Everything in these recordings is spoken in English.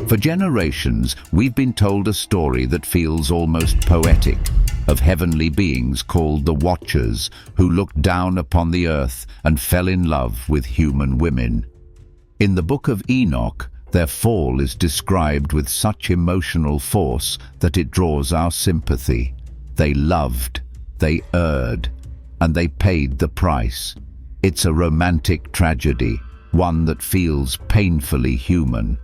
For generations, we've been told a story that feels almost poetic, of heavenly beings called the Watchers, who looked down upon the earth and fell in love with human women. In the Book of Enoch, their fall is described with such emotional force that it draws our sympathy. They loved, they erred, and they paid the price. It's a romantic tragedy, one that feels painfully human.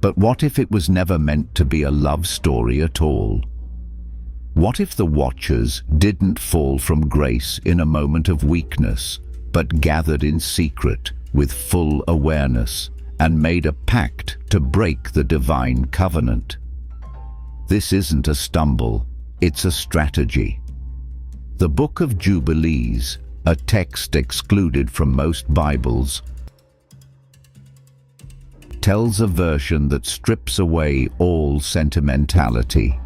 But what if it was never meant to be a love story at all? What if the Watchers didn't fall from grace in a moment of weakness, but gathered in secret with full awareness and made a pact to break the divine covenant? This isn't a stumble, it's a strategy. The Book of Jubilees, a text excluded from most Bibles, tells a version that strips away all sentimentality.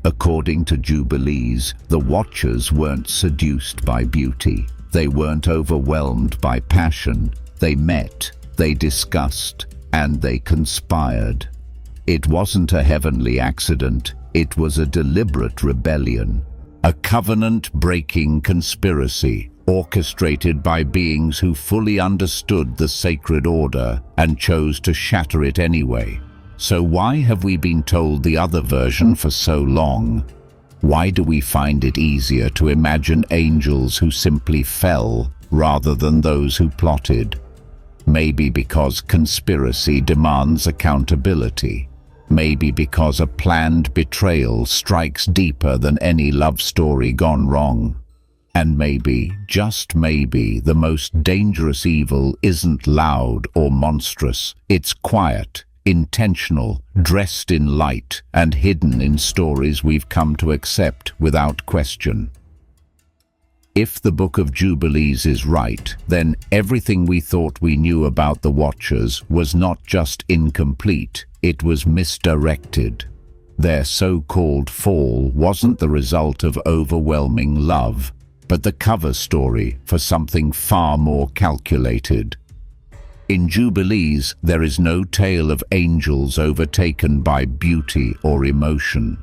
According to Jubilees, the Watchers weren't seduced by beauty. They weren't overwhelmed by passion. They met, they discussed, and they conspired. It wasn't a heavenly accident. It was a deliberate rebellion, a covenant-breaking conspiracy orchestrated by beings who fully understood the sacred order and chose to shatter it anyway. So why have we been told the other version for so long? Why do we find it easier to imagine angels who simply fell rather than those who plotted? Maybe because conspiracy demands accountability. Maybe because a planned betrayal strikes deeper than any love story gone wrong. And maybe, just maybe, the most dangerous evil isn't loud or monstrous. It's quiet, intentional, dressed in light, and hidden in stories we've come to accept without question. If the Book of Jubilees is right, then everything we thought we knew about the Watchers was not just incomplete, it was misdirected. Their so-called fall wasn't the result of overwhelming love, but the cover story for something far more calculated. In Jubilees, there is no tale of angels overtaken by beauty or emotion.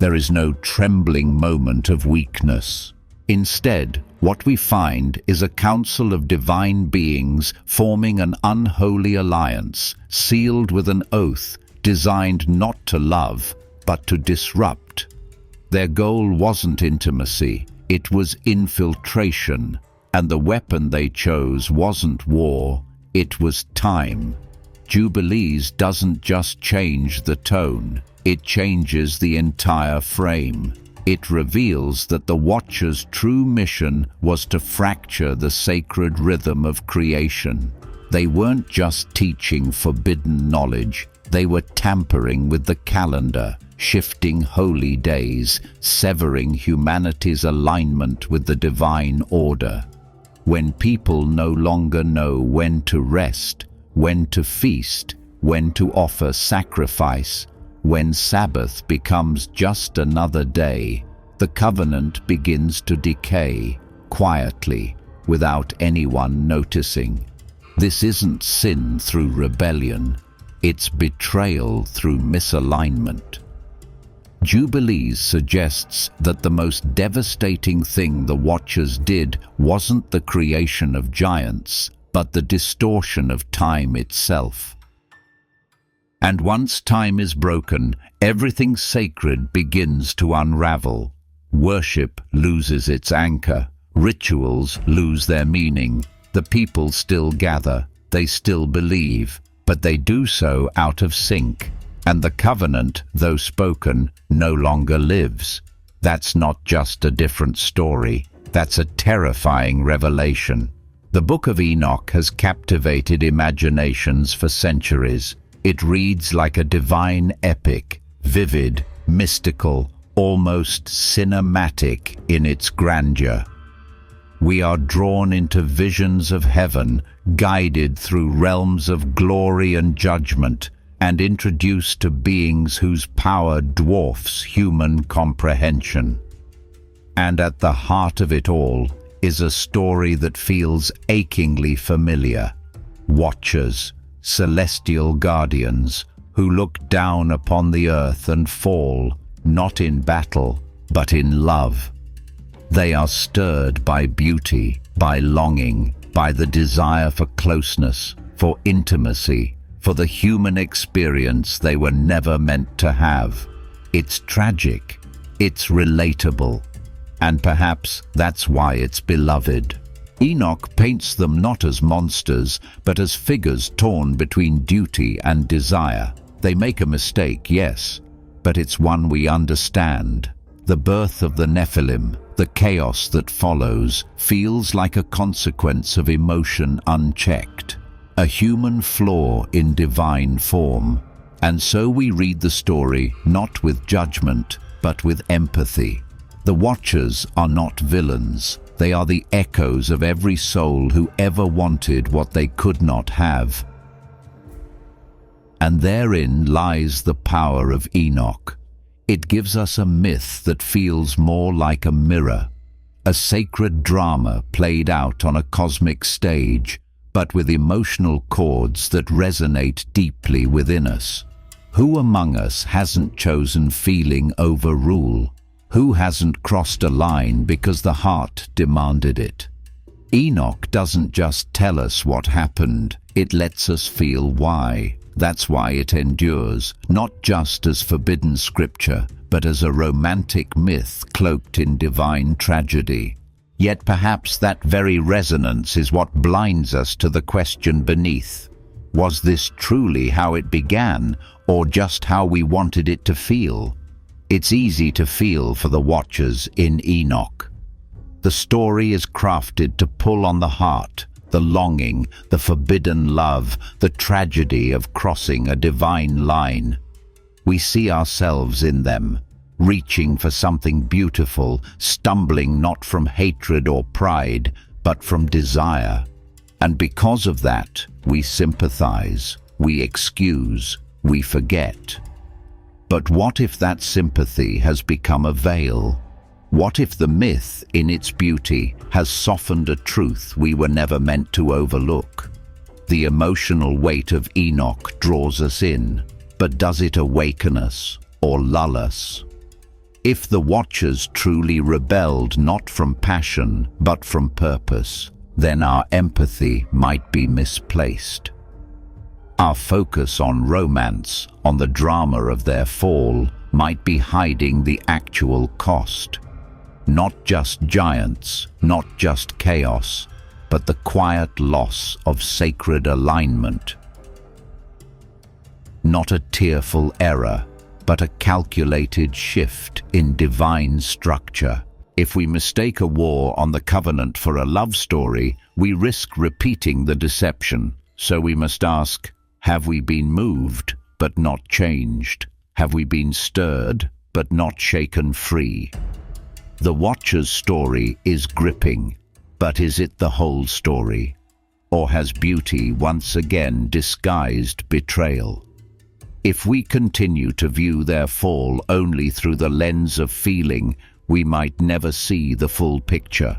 There is no trembling moment of weakness. Instead, what we find is a council of divine beings forming an unholy alliance, sealed with an oath, designed not to love, but to disrupt. Their goal wasn't intimacy, it was infiltration, and the weapon they chose wasn't war, it was time. Jubilees doesn't just change the tone, it changes the entire frame. It reveals that the Watchers' true mission was to fracture the sacred rhythm of creation. They weren't just teaching forbidden knowledge, they were tampering with the calendar, shifting holy days, severing humanity's alignment with the divine order. When people no longer know when to rest, when to feast, when to offer sacrifice, when Sabbath becomes just another day, the covenant begins to decay, quietly, without anyone noticing. This isn't sin through rebellion, it's betrayal through misalignment. Jubilees suggests that the most devastating thing the Watchers did wasn't the creation of giants, but the distortion of time itself. And once time is broken, everything sacred begins to unravel. Worship loses its anchor, rituals lose their meaning, the people still gather, they still believe, but they do so out of sync. And the covenant, though spoken, no longer lives. That's not just a different story, that's a terrifying revelation. The Book of Enoch has captivated imaginations for centuries. It reads like a divine epic, vivid, mystical, almost cinematic in its grandeur. We are drawn into visions of heaven, guided through realms of glory and judgment, and introduced to beings whose power dwarfs human comprehension. And at the heart of it all is a story that feels achingly familiar. Watchers, celestial guardians, who look down upon the earth and fall, not in battle, but in love. They are stirred by beauty, by longing, by the desire for closeness, for intimacy, for the human experience they were never meant to have. It's tragic, it's relatable, and perhaps that's why it's beloved. Enoch paints them not as monsters, but as figures torn between duty and desire. They make a mistake, yes, but it's one we understand. The birth of the Nephilim, the chaos that follows, feels like a consequence of emotion unchecked, a human flaw in divine form. And so we read the story not with judgment, but with empathy. The Watchers are not villains. They are the echoes of every soul who ever wanted what they could not have. And therein lies the power of Enoch. It gives us a myth that feels more like a mirror, a sacred drama played out on a cosmic stage, but with emotional chords that resonate deeply within us. Who among us hasn't chosen feeling over rule? Who hasn't crossed a line because the heart demanded it? Enoch doesn't just tell us what happened, it lets us feel why. That's why it endures, not just as forbidden scripture, but as a romantic myth cloaked in divine tragedy. Yet perhaps that very resonance is what blinds us to the question beneath. Was this truly how it began, or just how we wanted it to feel? It's easy to feel for the Watchers in Enoch. The story is crafted to pull on the heart, the longing, the forbidden love, the tragedy of crossing a divine line. We see ourselves in them, reaching for something beautiful, stumbling not from hatred or pride, but from desire. And because of that, we sympathize, we excuse, we forget. But what if that sympathy has become a veil? What if the myth, in its beauty, has softened a truth we were never meant to overlook? The emotional weight of Enoch draws us in, but does it awaken us or lull us? If the Watchers truly rebelled not from passion, but from purpose, then our empathy might be misplaced. Our focus on romance, on the drama of their fall, might be hiding the actual cost. Not just giants, not just chaos, but the quiet loss of sacred alignment. Not a tearful error, but a calculated shift in divine structure. If we mistake a war on the covenant for a love story, we risk repeating the deception. So we must ask, have we been moved, but not changed? Have we been stirred, but not shaken free? The Watcher's story is gripping, but is it the whole story? Or has beauty once again disguised betrayal? If we continue to view their fall only through the lens of feeling, we might never see the full picture.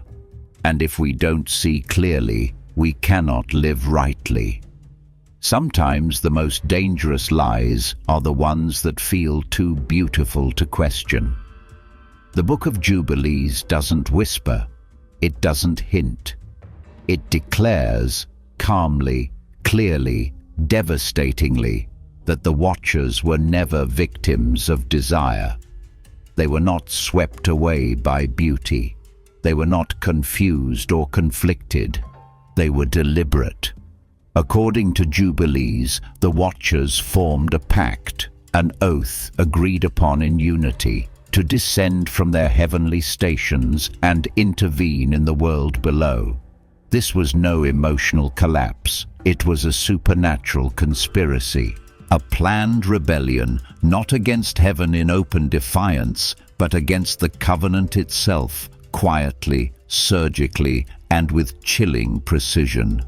And if we don't see clearly, we cannot live rightly. Sometimes the most dangerous lies are the ones that feel too beautiful to question. The Book of Jubilees doesn't whisper, it doesn't hint. It declares, calmly, clearly, devastatingly, that the Watchers were never victims of desire. They were not swept away by beauty. They were not confused or conflicted. They were deliberate. According to Jubilees, the Watchers formed a pact, an oath agreed upon in unity, to descend from their heavenly stations and intervene in the world below. This was no emotional collapse. It was a supernatural conspiracy, a planned rebellion, not against heaven in open defiance, but against the covenant itself, quietly, surgically, and with chilling precision.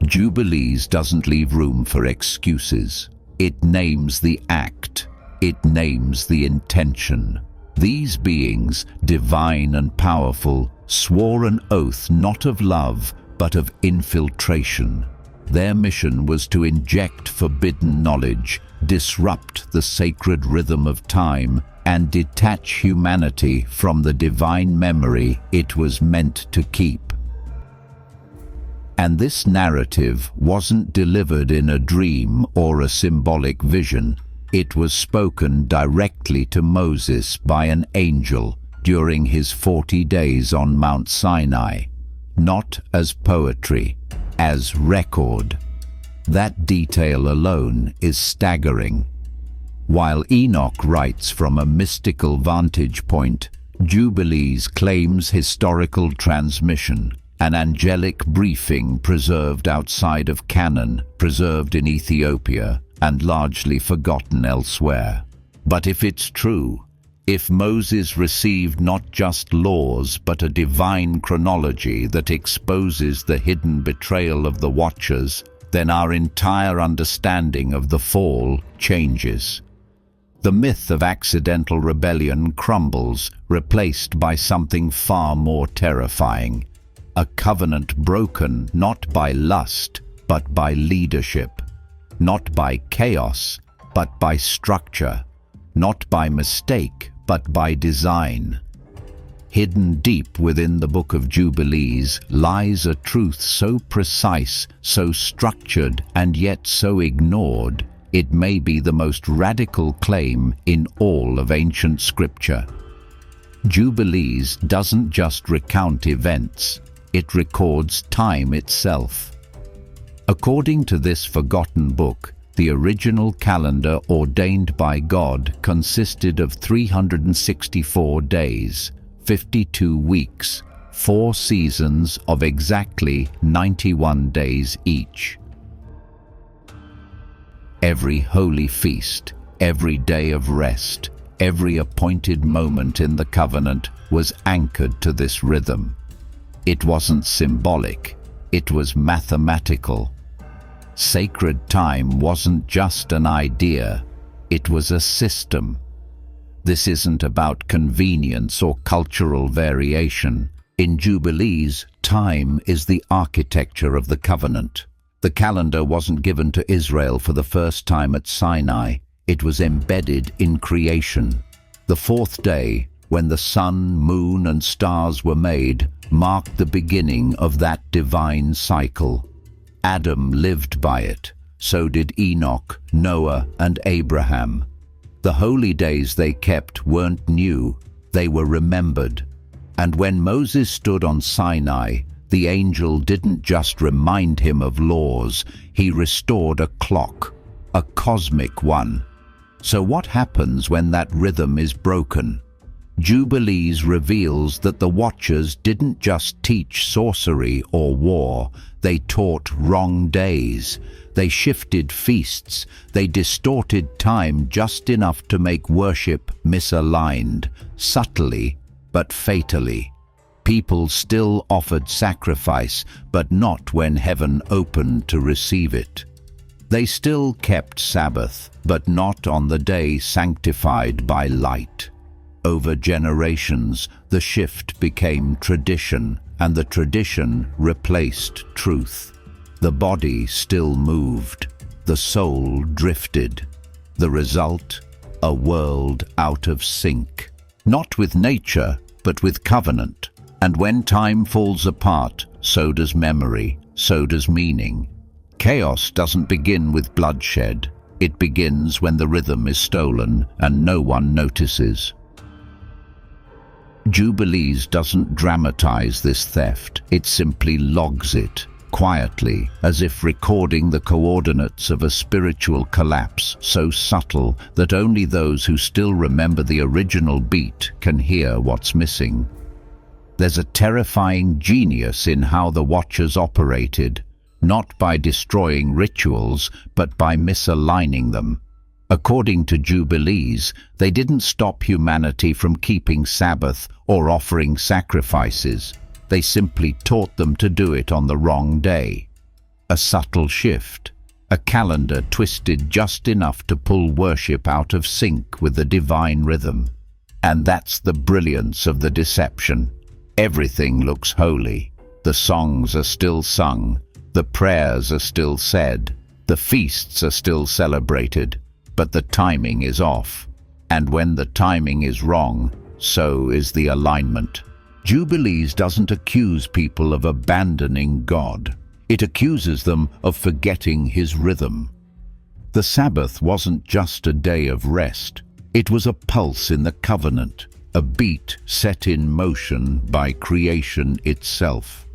Jubilees doesn't leave room for excuses. It names the act. It names the intention. These beings, divine and powerful, swore an oath not of love, but of infiltration. Their mission was to inject forbidden knowledge, disrupt the sacred rhythm of time, and detach humanity from the divine memory it was meant to keep. And this narrative wasn't delivered in a dream or a symbolic vision. It was spoken directly to Moses by an angel during his 40 days on Mount Sinai, not as poetry, as record. That detail alone is staggering. While Enoch writes from a mystical vantage point, Jubilees claims historical transmission, an angelic briefing preserved outside of canon, preserved in Ethiopia, and largely forgotten elsewhere. But if it's true, if Moses received not just laws but a divine chronology that exposes the hidden betrayal of the Watchers, then our entire understanding of the fall changes. The myth of accidental rebellion crumbles, replaced by something far more terrifying. A covenant broken not by lust, but by leadership. Not by chaos, but by structure. Not by mistake, but by design. Hidden deep within the Book of Jubilees lies a truth so precise, so structured, and yet so ignored, it may be the most radical claim in all of ancient scripture. Jubilees doesn't just recount events, it records time itself. According to this forgotten book, the original calendar ordained by God consisted of 364 days, 52 weeks, 4 seasons of exactly 91 days each. Every holy feast, every day of rest, every appointed moment in the covenant was anchored to this rhythm. It wasn't symbolic, it was mathematical. Sacred time wasn't just an idea, it was a system. This isn't about convenience or cultural variation. In Jubilees, time is the architecture of the covenant. The calendar wasn't given to Israel for the first time at Sinai. It was embedded in creation. The 4th day, when the sun, moon, and stars were made, marked the beginning of that divine cycle. Adam lived by it. So did Enoch, Noah, and Abraham. The holy days they kept weren't new, they were remembered. And when Moses stood on Sinai, the angel didn't just remind him of laws, he restored a clock, a cosmic one. So what happens when that rhythm is broken? Jubilees reveals that the Watchers didn't just teach sorcery or war, they taught wrong days. They shifted feasts, they distorted time just enough to make worship misaligned, subtly but fatally. People still offered sacrifice, but not when heaven opened to receive it. They still kept Sabbath, but not on the day sanctified by light. Over generations, the shift became tradition, and the tradition replaced truth. The body still moved, the soul drifted. The result? A world out of sync. Not with nature, but with covenant. And when time falls apart, so does memory, so does meaning. Chaos doesn't begin with bloodshed. It begins when the rhythm is stolen and no one notices. Jubilees doesn't dramatize this theft, it simply logs it, quietly, as if recording the coordinates of a spiritual collapse so subtle that only those who still remember the original beat can hear what's missing. There's a terrifying genius in how the Watchers operated, not by destroying rituals, but by misaligning them. According to Jubilees, they didn't stop humanity from keeping Sabbath or offering sacrifices. They simply taught them to do it on the wrong day. A subtle shift, a calendar twisted just enough to pull worship out of sync with the divine rhythm. And that's the brilliance of the deception. Everything looks holy. The songs are still sung. The prayers are still said, the feasts are still celebrated, but the timing is off. And when the timing is wrong, so is the alignment. Jubilees doesn't accuse people of abandoning God. It accuses them of forgetting His rhythm. The Sabbath wasn't just a day of rest. It was a pulse in the covenant, a beat set in motion by creation itself.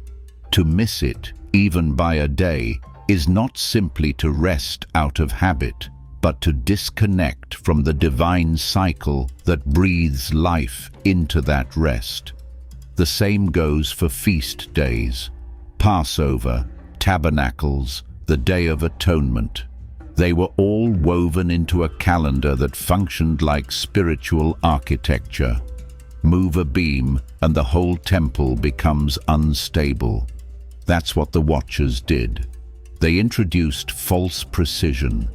To miss it, even by a day, is not simply to rest out of habit, but to disconnect from the divine cycle that breathes life into that rest. The same goes for feast days, Passover, Tabernacles, the Day of Atonement. They were all woven into a calendar that functioned like spiritual architecture. Move a beam and the whole temple becomes unstable. That's what the Watchers did. They introduced false precision,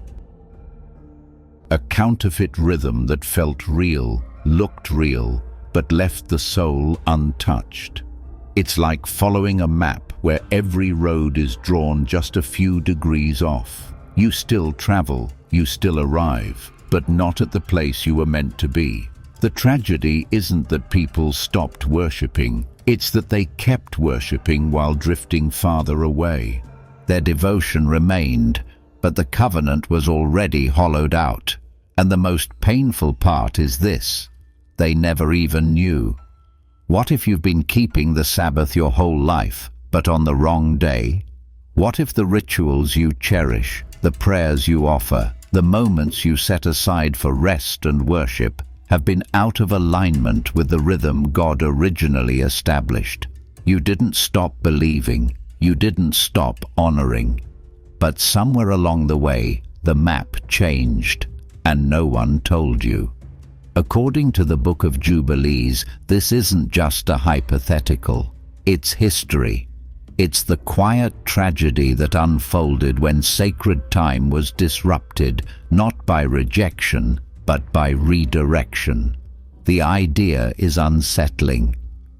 a counterfeit rhythm that felt real, looked real, but left the soul untouched. It's like following a map where every road is drawn just a few degrees off. You still travel, you still arrive, but not at the place you were meant to be. The tragedy isn't that people stopped worshipping, it's that they kept worshipping while drifting farther away. Their devotion remained, but the covenant was already hollowed out. And the most painful part is this: they never even knew. What if you've been keeping the Sabbath your whole life, but on the wrong day? What if the rituals you cherish, the prayers you offer, the moments you set aside for rest and worship have been out of alignment with the rhythm God originally established? You didn't stop believing, you didn't stop honoring. But somewhere along the way, the map changed, and no one told you. According to the Book of Jubilees, this isn't just a hypothetical. It's history. It's the quiet tragedy that unfolded when sacred time was disrupted, not by rejection, but by redirection. The idea is unsettling.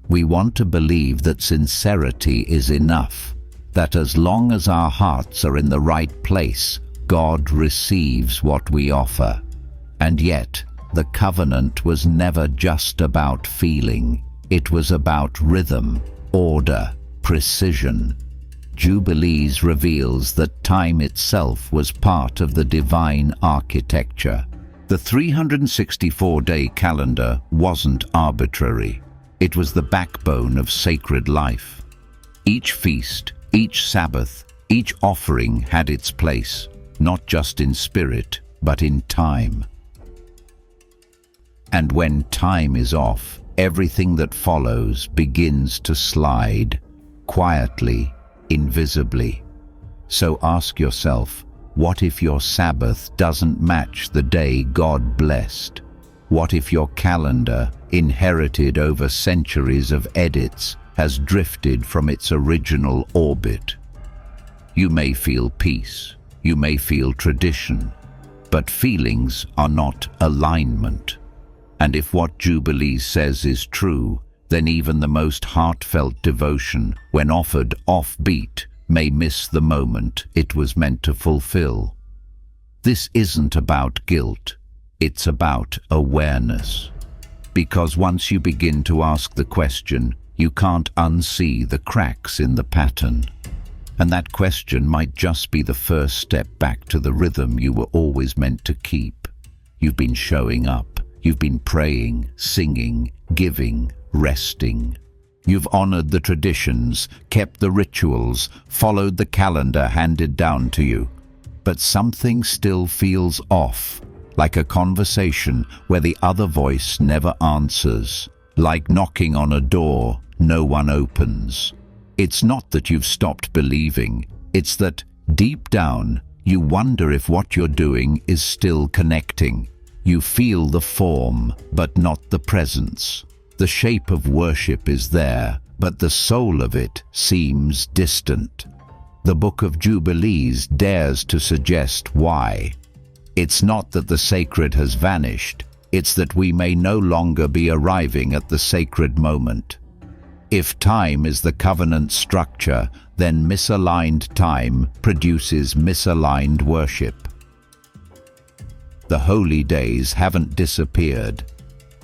We want to believe that sincerity is enough, that as long as our hearts are in the right place, God receives what we offer. And yet, the covenant was never just about feeling. It was about rhythm, order, precision. Jubilees reveals that time itself was part of the divine architecture. The 364-day calendar wasn't arbitrary. It was the backbone of sacred life. Each feast, each Sabbath, each offering had its place, not just in spirit, but in time. And when time is off, everything that follows begins to slide, quietly, invisibly. So ask yourself, what if your Sabbath doesn't match the day God blessed? What if your calendar, inherited over centuries of edits, has drifted from its original orbit? You may feel peace, you may feel tradition, but feelings are not alignment. And if what Jubilees says is true, then even the most heartfelt devotion, when offered offbeat, may miss the moment it was meant to fulfill. This isn't about guilt, it's about awareness. Because once you begin to ask the question, you can't unsee the cracks in the pattern. And that question might just be the first step back to the rhythm you were always meant to keep. You've been showing up. You've been praying, singing, giving, resting. You've honored the traditions, kept the rituals, followed the calendar handed down to you. But something still feels off, like a conversation where the other voice never answers, like knocking on a door no one opens. It's not that you've stopped believing, it's that, deep down, you wonder if what you're doing is still connecting. You feel the form, but not the presence. The shape of worship is there, but the soul of it seems distant. The Book of Jubilees dares to suggest why. It's not that the sacred has vanished, it's that we may no longer be arriving at the sacred moment. If time is the covenant structure, then misaligned time produces misaligned worship. The holy days haven't disappeared,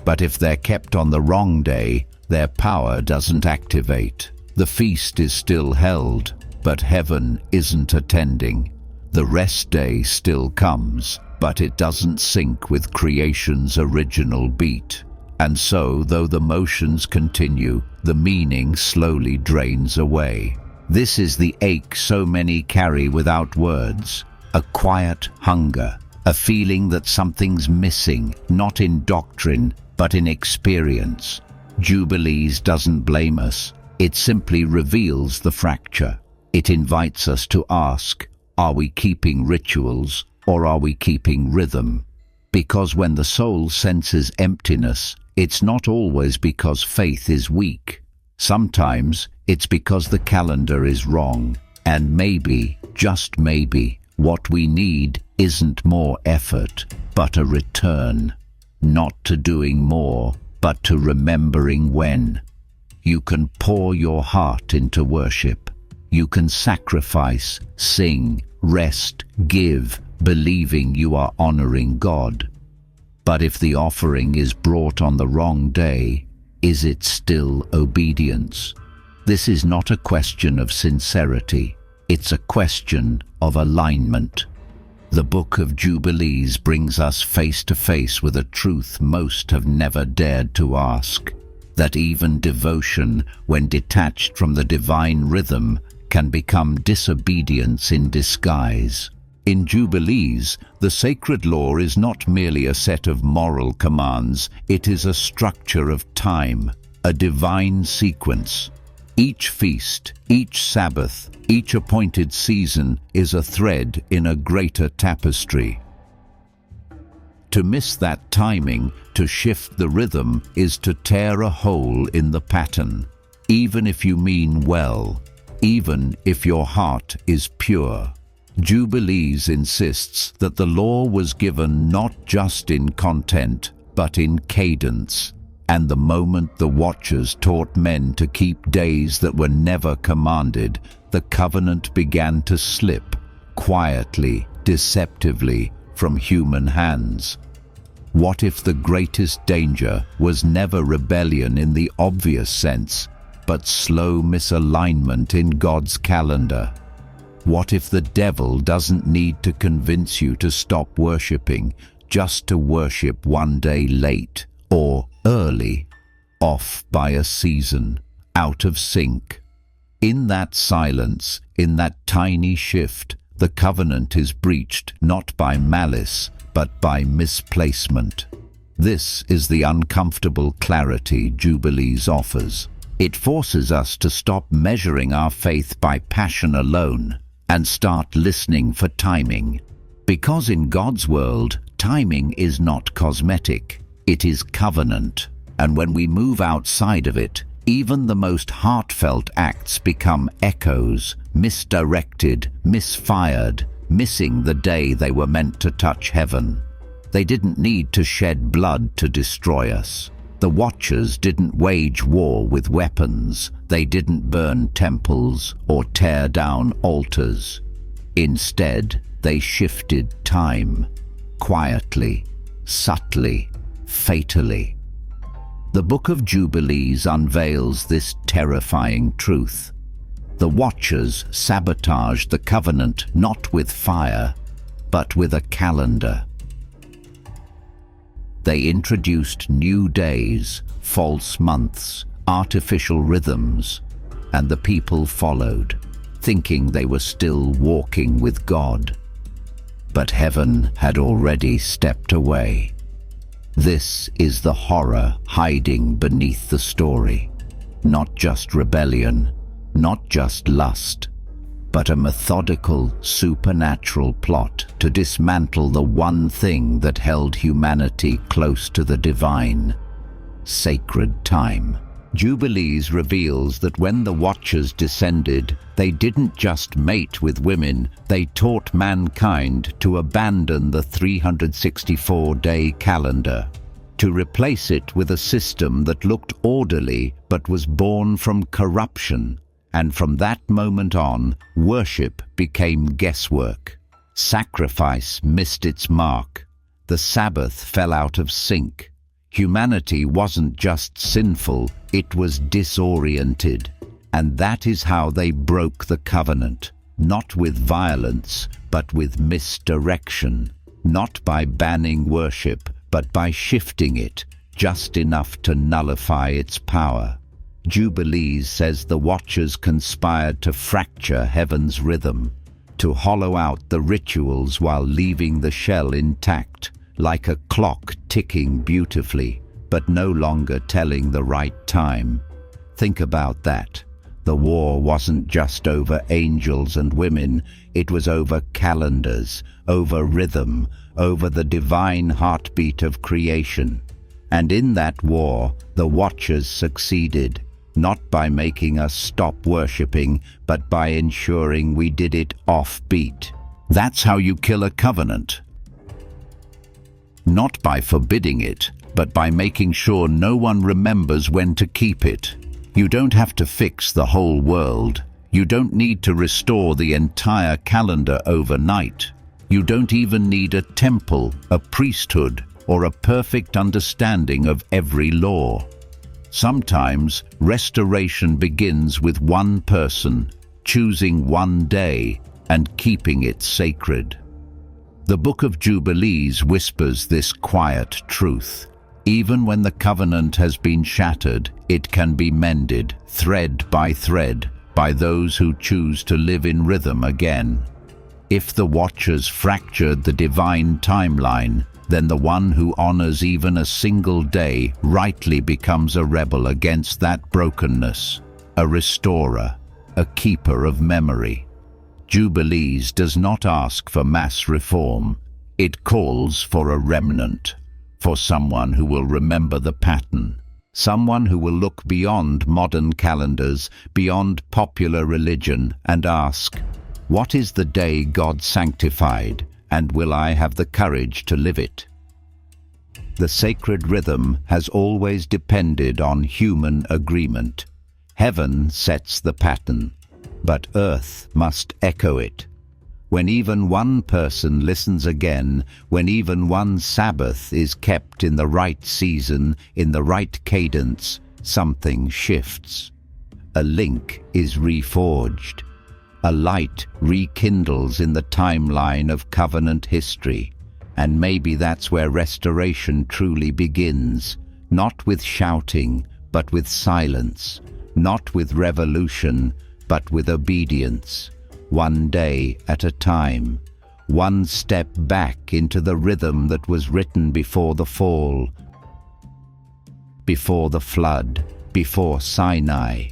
but if they're kept on the wrong day, their power doesn't activate. The feast is still held, but heaven isn't attending. The rest day still comes, but it doesn't sync with creation's original beat. And so, though the motions continue, the meaning slowly drains away. This is the ache so many carry without words, a quiet hunger, a feeling that something's missing, not in doctrine, but in experience. Jubilees doesn't blame us, it simply reveals the fracture. It invites us to ask, are we keeping rituals or are we keeping rhythm? Because when the soul senses emptiness, it's not always because faith is weak. Sometimes it's because the calendar is wrong. And maybe, just maybe, what we need isn't more effort, but a return. Not to doing more, but to remembering when. You can pour your heart into worship. You can sacrifice, sing, rest, give, believing you are honoring God. But if the offering is brought on the wrong day, is it still obedience? This is not a question of sincerity, it's a question of alignment. The Book of Jubilees brings us face to face with a truth most have never dared to ask, that even devotion, when detached from the divine rhythm, can become disobedience in disguise. In Jubilees, the sacred law is not merely a set of moral commands, it is a structure of time, a divine sequence. Each feast, each Sabbath, each appointed season is a thread in a greater tapestry. To miss that timing, to shift the rhythm, is to tear a hole in the pattern, even if you mean well, even if your heart is pure. Jubilees insists that the law was given not just in content, but in cadence, and the moment the Watchers taught men to keep days that were never commanded, the covenant began to slip, quietly, deceptively, from human hands. What if the greatest danger was never rebellion in the obvious sense, but slow misalignment in God's calendar? What if the devil doesn't need to convince you to stop worshipping, just to worship one day late, or early, off by a season, out of sync? In that silence, in that tiny shift, the covenant is breached not by malice, but by misplacement. This is the uncomfortable clarity Jubilees offers. It forces us to stop measuring our faith by passion alone, and start listening for timing. Because in God's world, timing is not cosmetic, it is covenant. And when we move outside of it, even the most heartfelt acts become echoes, misdirected, misfired, missing the day they were meant to touch heaven. They didn't need to shed blood to destroy us. The Watchers didn't wage war with weapons, they didn't burn temples or tear down altars. Instead, they shifted time, quietly, subtly, fatally. The Book of Jubilees unveils this terrifying truth. The Watchers sabotaged the covenant not with fire, but with a calendar. They introduced new days, false months, artificial rhythms, and the people followed, thinking they were still walking with God. But heaven had already stepped away. This is the horror hiding beneath the story. Not just rebellion, not just lust, but a methodical, supernatural plot to dismantle the one thing that held humanity close to the divine: sacred time. Jubilees reveals that when the Watchers descended, they didn't just mate with women, they taught mankind to abandon the 364-day calendar, to replace it with a system that looked orderly but was born from corruption. And from that moment on, worship became guesswork. Sacrifice missed its mark. The Sabbath fell out of sync. Humanity wasn't just sinful, it was disoriented. And that is how they broke the covenant. Not with violence, but with misdirection. Not by banning worship, but by shifting it, just enough to nullify its power. Jubilees says the Watchers conspired to fracture heaven's rhythm, to hollow out the rituals while leaving the shell intact, like a clock ticking beautifully, but no longer telling the right time. Think about that. The war wasn't just over angels and women, it was over calendars, over rhythm, over the divine heartbeat of creation. And in that war, the Watchers succeeded, not by making us stop worshipping, but by ensuring we did it off-beat. That's how you kill a covenant. Not by forbidding it, but by making sure no one remembers when to keep it. You don't have to fix the whole world. You don't need to restore the entire calendar overnight. You don't even need a temple, a priesthood, or a perfect understanding of every law. Sometimes restoration begins with one person, choosing one day and keeping it sacred. The Book of Jubilees whispers this quiet truth. Even when the covenant has been shattered, it can be mended, thread by thread, by those who choose to live in rhythm again. If the Watchers fractured the divine timeline, then the one who honors even a single day rightly becomes a rebel against that brokenness, a restorer, a keeper of memory. Jubilees does not ask for mass reform. It calls for a remnant, for someone who will remember the pattern, someone who will look beyond modern calendars, beyond popular religion, and ask, what is the day God sanctified, and will I have the courage to live it? The sacred rhythm has always depended on human agreement. Heaven sets the pattern, but earth must echo it. When even one person listens again, when even one Sabbath is kept in the right season, in the right cadence, something shifts. A link is reforged. A light rekindles in the timeline of covenant history. And maybe that's where restoration truly begins, not with shouting, but with silence, not with revolution, but with obedience. One day at a time, one step back into the rhythm that was written before the fall, before the flood, before Sinai,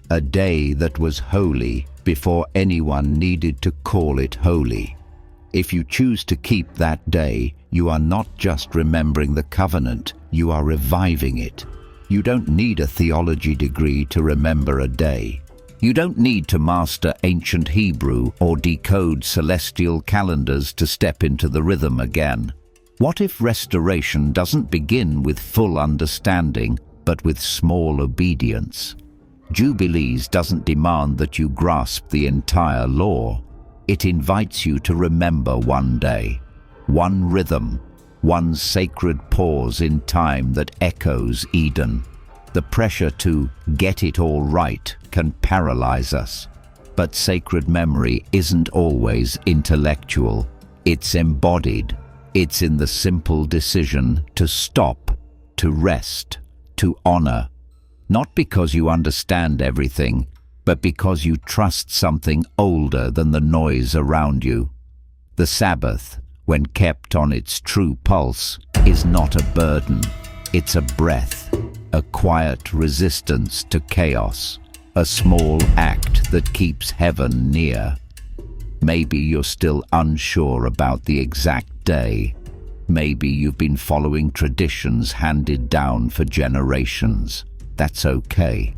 a day that was holy before anyone needed to call it holy. If you choose to keep that day, you are not just remembering the covenant, you are reviving it. You don't need a theology degree to remember a day. You don't need to master ancient Hebrew or decode celestial calendars to step into the rhythm again. What if restoration doesn't begin with full understanding, but with small obedience? Jubilees doesn't demand that you grasp the entire law. It invites you to remember one day, one rhythm, one sacred pause in time that echoes Eden. The pressure to get it all right can paralyze us. But sacred memory isn't always intellectual. It's embodied. It's in the simple decision to stop, to rest, to honor. Not because you understand everything, but because you trust something older than the noise around you. The Sabbath, when kept on its true pulse, is not a burden. It's a breath, a quiet resistance to chaos, a small act that keeps heaven near. Maybe you're still unsure about the exact day. Maybe you've been following traditions handed down for generations. That's okay.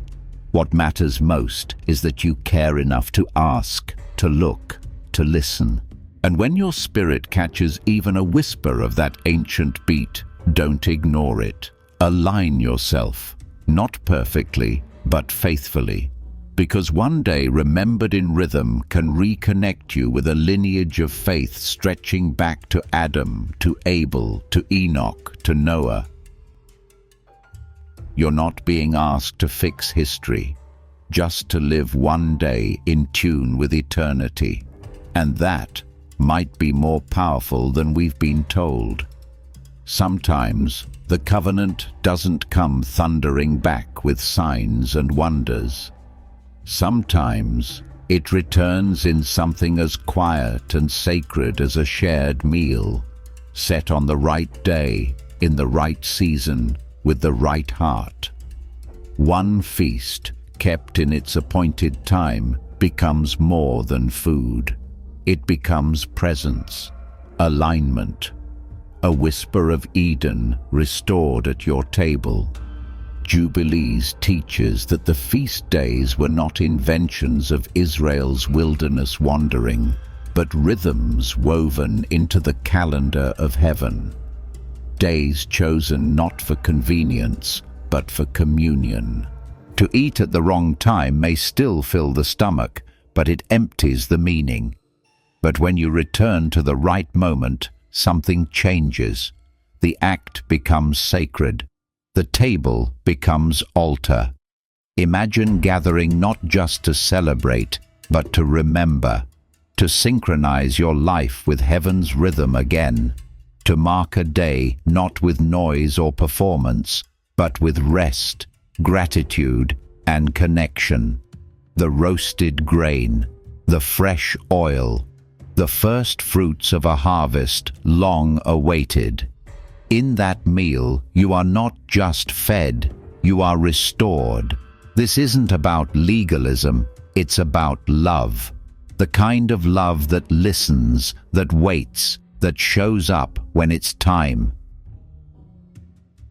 What matters most is that you care enough to ask, to look, to listen. And when your spirit catches even a whisper of that ancient beat, Don't ignore it. Align yourself, not perfectly, but faithfully. Because one day remembered in rhythm can reconnect you with a lineage of faith stretching back to Adam, to Abel, to Enoch, to Noah. You're not being asked to fix history, just to live one day in tune with eternity. And that might be more powerful than we've been told. Sometimes the covenant doesn't come thundering back with signs and wonders. Sometimes it returns in something as quiet and sacred as a shared meal, set on the right day, in the right season, with the right heart. One feast, kept in its appointed time, becomes more than food. It becomes presence, alignment, a whisper of Eden restored at your table. Jubilees teaches that the feast days were not inventions of Israel's wilderness wandering, but rhythms woven into the calendar of heaven. Days chosen not for convenience, but for communion. To eat at the wrong time may still fill the stomach, but it empties the meaning. But when you return to the right moment, something changes. The act becomes sacred. The table becomes altar. Imagine gathering not just to celebrate, but to remember, to synchronize your life with heaven's rhythm again, to mark a day not with noise or performance, but with rest, gratitude, and connection. The roasted grain, the fresh oil, the first fruits of a harvest long awaited. In that meal, you are not just fed, you are restored. This isn't about legalism, it's about love. The kind of love that listens, that waits, that shows up when it's time.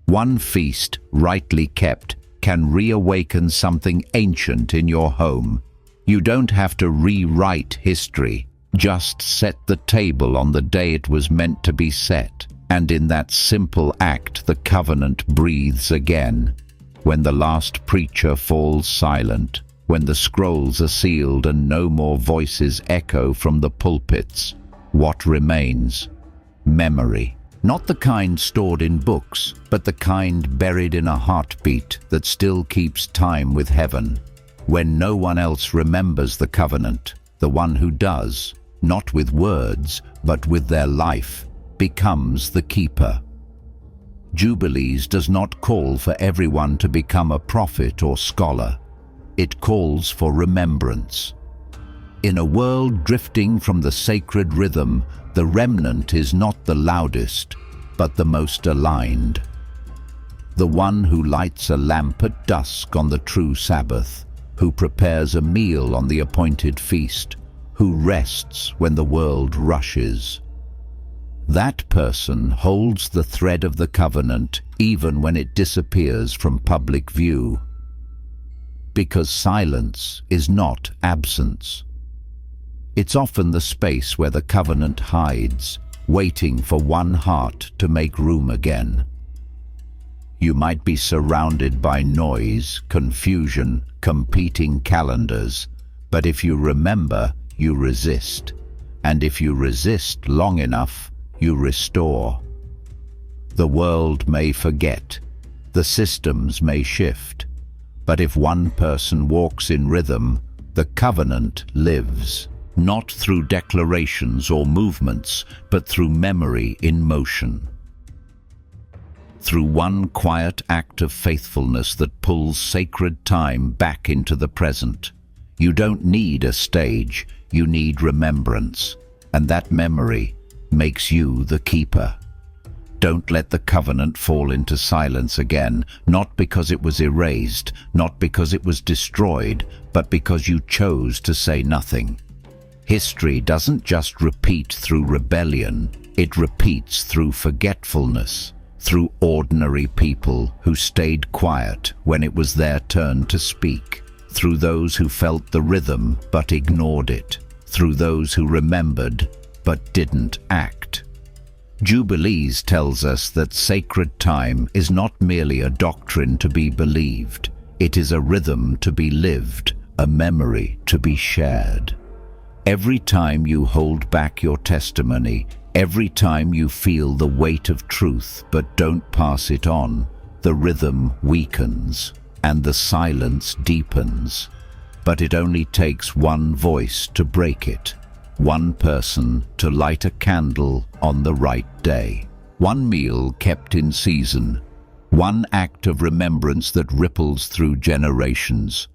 One feast, rightly kept, can reawaken something ancient in your home. You don't have to rewrite history. Just set the table on the day it was meant to be set. And in that simple act, the covenant breathes again. When the last preacher falls silent, when the scrolls are sealed and no more voices echo from the pulpits, what remains? Memory. Not the kind stored in books, but the kind buried in a heartbeat that still keeps time with heaven. When no one else remembers the covenant, the one who does, not with words, but with their life, becomes the keeper. Jubilees does not call for everyone to become a prophet or scholar. It calls for remembrance. In a world drifting from the sacred rhythm, the remnant is not the loudest, but the most aligned. The one who lights a lamp at dusk on the true Sabbath, who prepares a meal on the appointed feast, who rests when the world rushes. That person holds the thread of the covenant even when it disappears from public view. Because silence is not absence. It's often the space where the covenant hides, waiting for one heart to make room again. You might be surrounded by noise, confusion, competing calendars, but if you remember, you resist. And if you resist long enough, you restore. The world may forget, the systems may shift, but if one person walks in rhythm, the covenant lives, not through declarations or movements, but through memory in motion. Through one quiet act of faithfulness that pulls sacred time back into the present. You don't need a stage, you need remembrance, and that memory makes you the keeper. Don't let the covenant fall into silence again, not because it was erased, not because it was destroyed, but because you chose to say nothing. History doesn't just repeat through rebellion, it repeats through forgetfulness, through ordinary people who stayed quiet when it was their turn to speak, through those who felt the rhythm but ignored it, through those who remembered but didn't act. Jubilees tells us that sacred time is not merely a doctrine to be believed. It is a rhythm to be lived, a memory to be shared. Every time you hold back your testimony, every time you feel the weight of truth but don't pass it on, the rhythm weakens and the silence deepens. But it only takes one voice to break it, one person to light a candle on the right day, one meal kept in season, one act of remembrance that ripples through generations.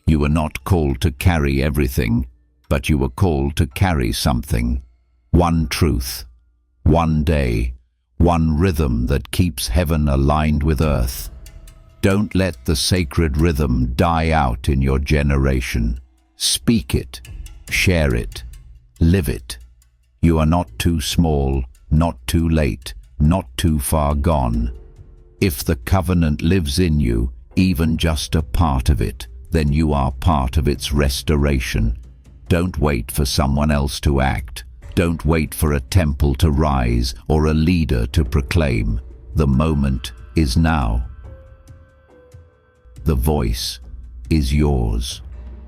You were not called to carry everything, but you were called to carry something. One truth, one day, one rhythm that keeps heaven aligned with earth. Don't let the sacred rhythm die out in your generation. Speak it, share it, live it. You are not too small, not too late, not too far gone. If the covenant lives in you, even just a part of it, then you are part of its restoration. Don't wait for someone else to act. Don't wait for a temple to rise or a leader to proclaim. The moment is now. The voice is yours.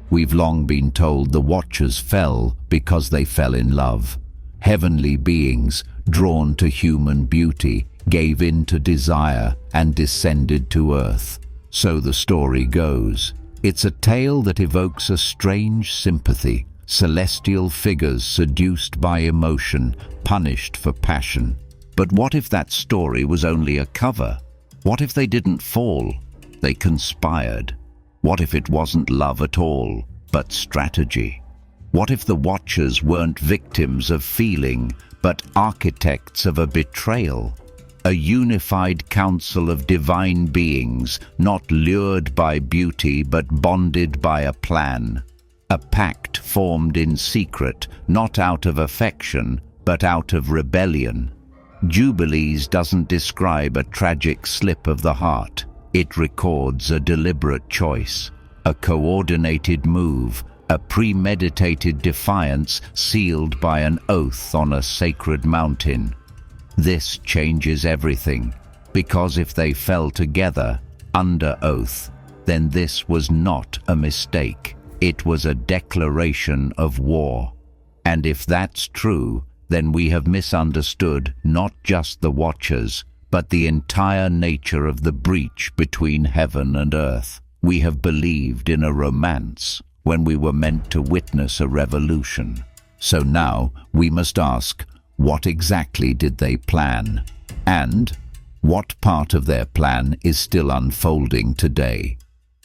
We've long been told the watchers fell because they fell in love. Heavenly beings, drawn to human beauty, gave in to desire and descended to earth. So the story goes. It's a tale that evokes a strange sympathy. Celestial figures seduced by emotion, punished for passion. But what if that story was only a cover? What if they didn't fall? They conspired. What if it wasn't love at all, but strategy? What if the watchers weren't victims of feeling, but architects of a betrayal? A unified council of divine beings, not lured by beauty, but bonded by a plan. A pact formed in secret, not out of affection, but out of rebellion. Jubilees doesn't describe a tragic slip of the heart. It records a deliberate choice, a coordinated move, a premeditated defiance sealed by an oath on a sacred mountain. This changes everything, because if they fell together, under oath, then this was not a mistake. It was a declaration of war. And if that's true, then we have misunderstood not just the watchers, but the entire nature of the breach between heaven and earth. We have believed in a romance when we were meant to witness a revolution. So now we must ask, what exactly did they plan? And what part of their plan is still unfolding today?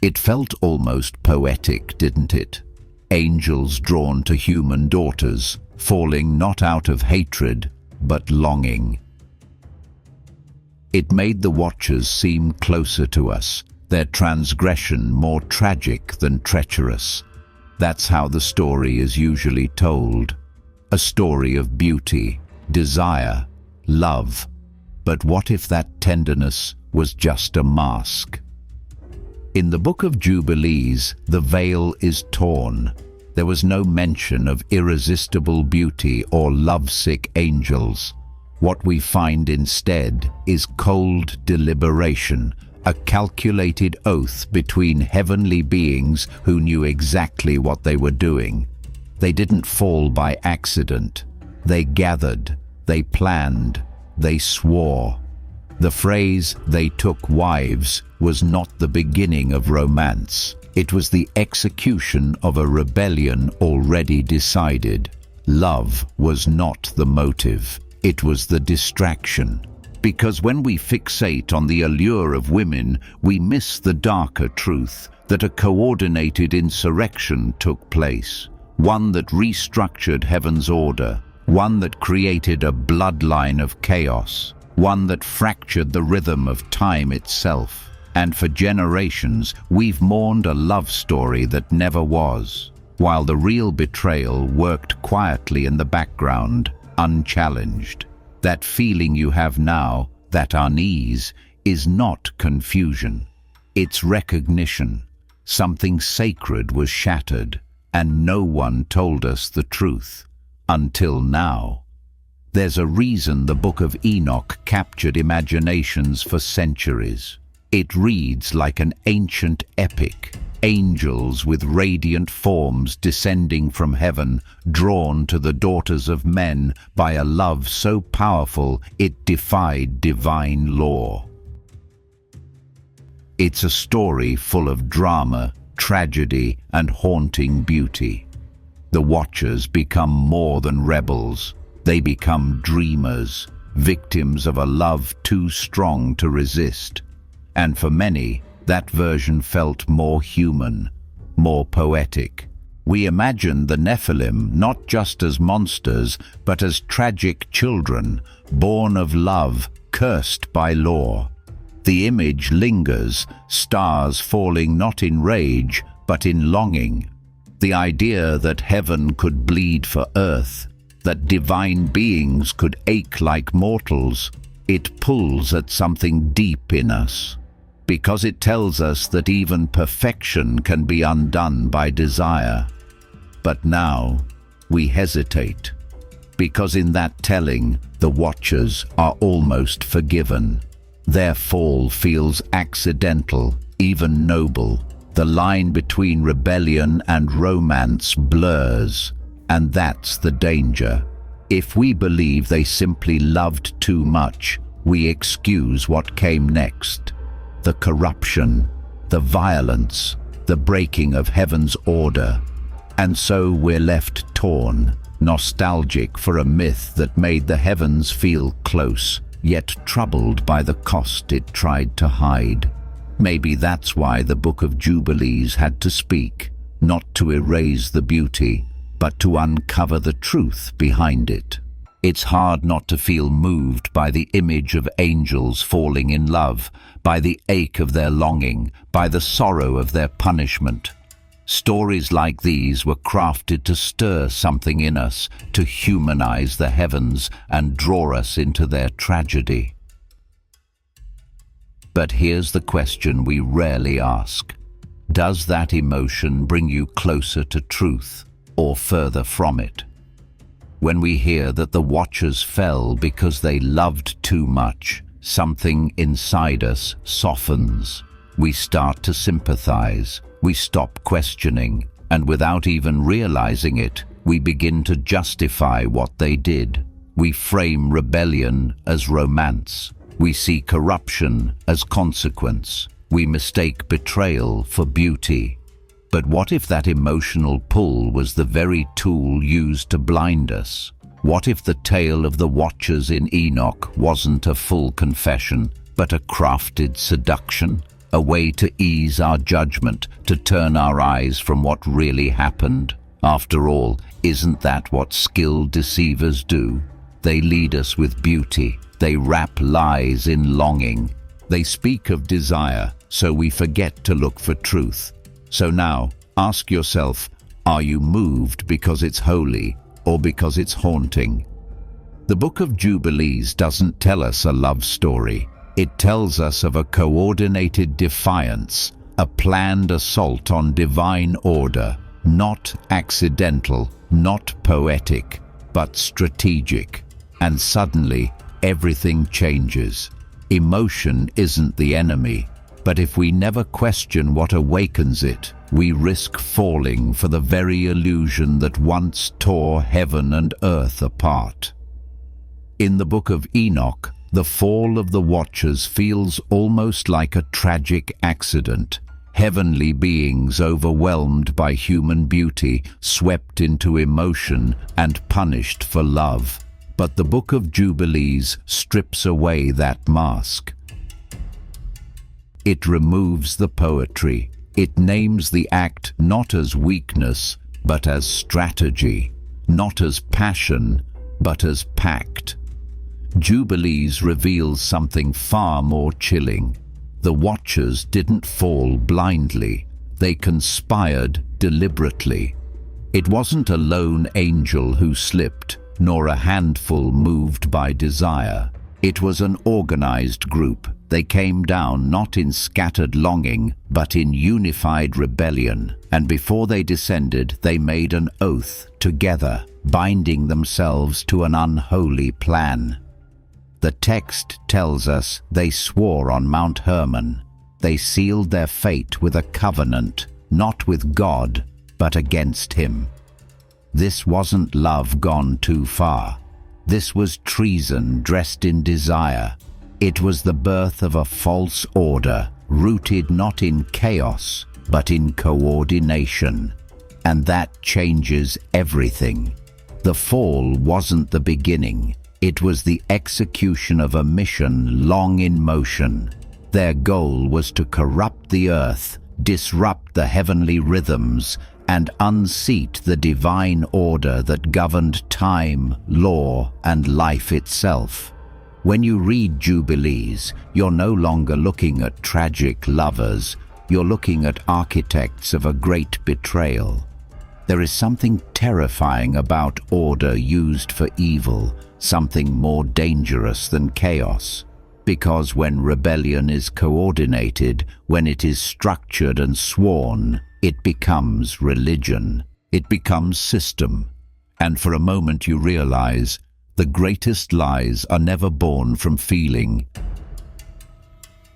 It felt almost poetic, didn't it? Angels drawn to human daughters, falling not out of hatred, but longing. It made the watchers seem closer to us, their transgression more tragic than treacherous. That's how the story is usually told. A story of beauty, desire, love. But what if that tenderness was just a mask? In the Book of Jubilees, the veil is torn. There was no mention of irresistible beauty or lovesick angels. What we find instead is cold deliberation, a calculated oath between heavenly beings who knew exactly what they were doing. They didn't fall by accident. They gathered, they planned, they swore. The phrase, "they took wives," was not the beginning of romance. It was the execution of a rebellion already decided. Love was not the motive. It was the distraction. Because when we fixate on the allure of women, we miss the darker truth that a coordinated insurrection took place. One that restructured heaven's order. One that created a bloodline of chaos. One that fractured the rhythm of time itself. And for generations, we've mourned a love story that never was, while the real betrayal worked quietly in the background, unchallenged. That feeling you have now, that unease, is not confusion. It's recognition. Something sacred was shattered, and no one told us the truth. Until now. There's a reason the Book of Enoch captured imaginations for centuries. It reads like an ancient epic, angels with radiant forms descending from heaven, drawn to the daughters of men by a love so powerful it defied divine law. It's a story full of drama, tragedy, and haunting beauty. The Watchers become more than rebels. They become dreamers, victims of a love too strong to resist. And for many, that version felt more human, more poetic. We imagine the Nephilim not just as monsters, but as tragic children, born of love, cursed by law. The image lingers, stars falling not in rage, but in longing. The idea that heaven could bleed for earth, that divine beings could ache like mortals, it pulls at something deep in us. Because it tells us that even perfection can be undone by desire. But now, we hesitate, because in that telling, the Watchers are almost forgiven. Their fall feels accidental, even noble. The line between rebellion and romance blurs, and that's the danger. If we believe they simply loved too much, we excuse what came next. The corruption, the violence, the breaking of heaven's order. And so we're left torn, nostalgic for a myth that made the heavens feel close, yet troubled by the cost it tried to hide. Maybe that's why the Book of Jubilees had to speak, not to erase the beauty, but to uncover the truth behind it. It's hard not to feel moved by the image of angels falling in love, by the ache of their longing, by the sorrow of their punishment. Stories like these were crafted to stir something in us, to humanize the heavens and draw us into their tragedy. But here's the question we rarely ask. Does that emotion bring you closer to truth or further from it? When we hear that the Watchers fell because they loved too much, something inside us softens. We start to sympathize. We stop questioning, and without even realizing it, we begin to justify what they did. We frame rebellion as romance. We see corruption as consequence. We mistake betrayal for beauty. But what if that emotional pull was the very tool used to blind us? What if the tale of the Watchers in Enoch wasn't a full confession, but a crafted seduction? A way to ease our judgment, to turn our eyes from what really happened? After all, isn't that what skilled deceivers do? They lead us with beauty. They wrap lies in longing. They speak of desire, so we forget to look for truth. So now, ask yourself, are you moved because it's holy or because it's haunting? The Book of Jubilees doesn't tell us a love story. It tells us of a coordinated defiance, a planned assault on divine order, not accidental, not poetic, but strategic. And suddenly, everything changes. Emotion isn't the enemy. But if we never question what awakens it, we risk falling for the very illusion that once tore heaven and earth apart. In the Book of Enoch, the fall of the Watchers feels almost like a tragic accident. Heavenly beings overwhelmed by human beauty, swept into emotion and punished for love. But the Book of Jubilees strips away that mask. It removes the poetry. It names the act not as weakness, but as strategy, not as passion, but as pact. Jubilees reveals something far more chilling. The Watchers didn't fall blindly. They conspired deliberately. It wasn't a lone angel who slipped, nor a handful moved by desire. It was an organized group. They came down not in scattered longing, but in unified rebellion. And before they descended, they made an oath together, binding themselves to an unholy plan. The text tells us they swore on Mount Hermon. They sealed their fate with a covenant, not with God, but against him. This wasn't love gone too far. This was treason dressed in desire. It was the birth of a false order, rooted not in chaos, but in coordination. And that changes everything. The fall wasn't the beginning. It was the execution of a mission long in motion. Their goal was to corrupt the earth, disrupt the heavenly rhythms, and unseat the divine order that governed time, law, and life itself. When you read Jubilees, you're no longer looking at tragic lovers, you're looking at architects of a great betrayal. There is something terrifying about order used for evil, something more dangerous than chaos. Because when rebellion is coordinated, when it is structured and sworn, it becomes religion. It becomes system. And for a moment you realize the greatest lies are never born from feeling.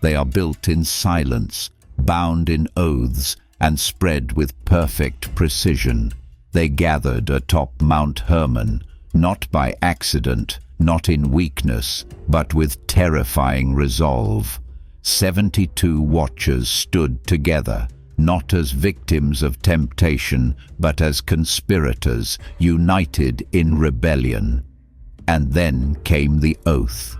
They are built in silence, bound in oaths, and spread with perfect precision. They gathered atop Mount Hermon, not by accident, not in weakness, but with terrifying resolve. 72 watchers stood together, not as victims of temptation, but as conspirators, united in rebellion. And then came the oath.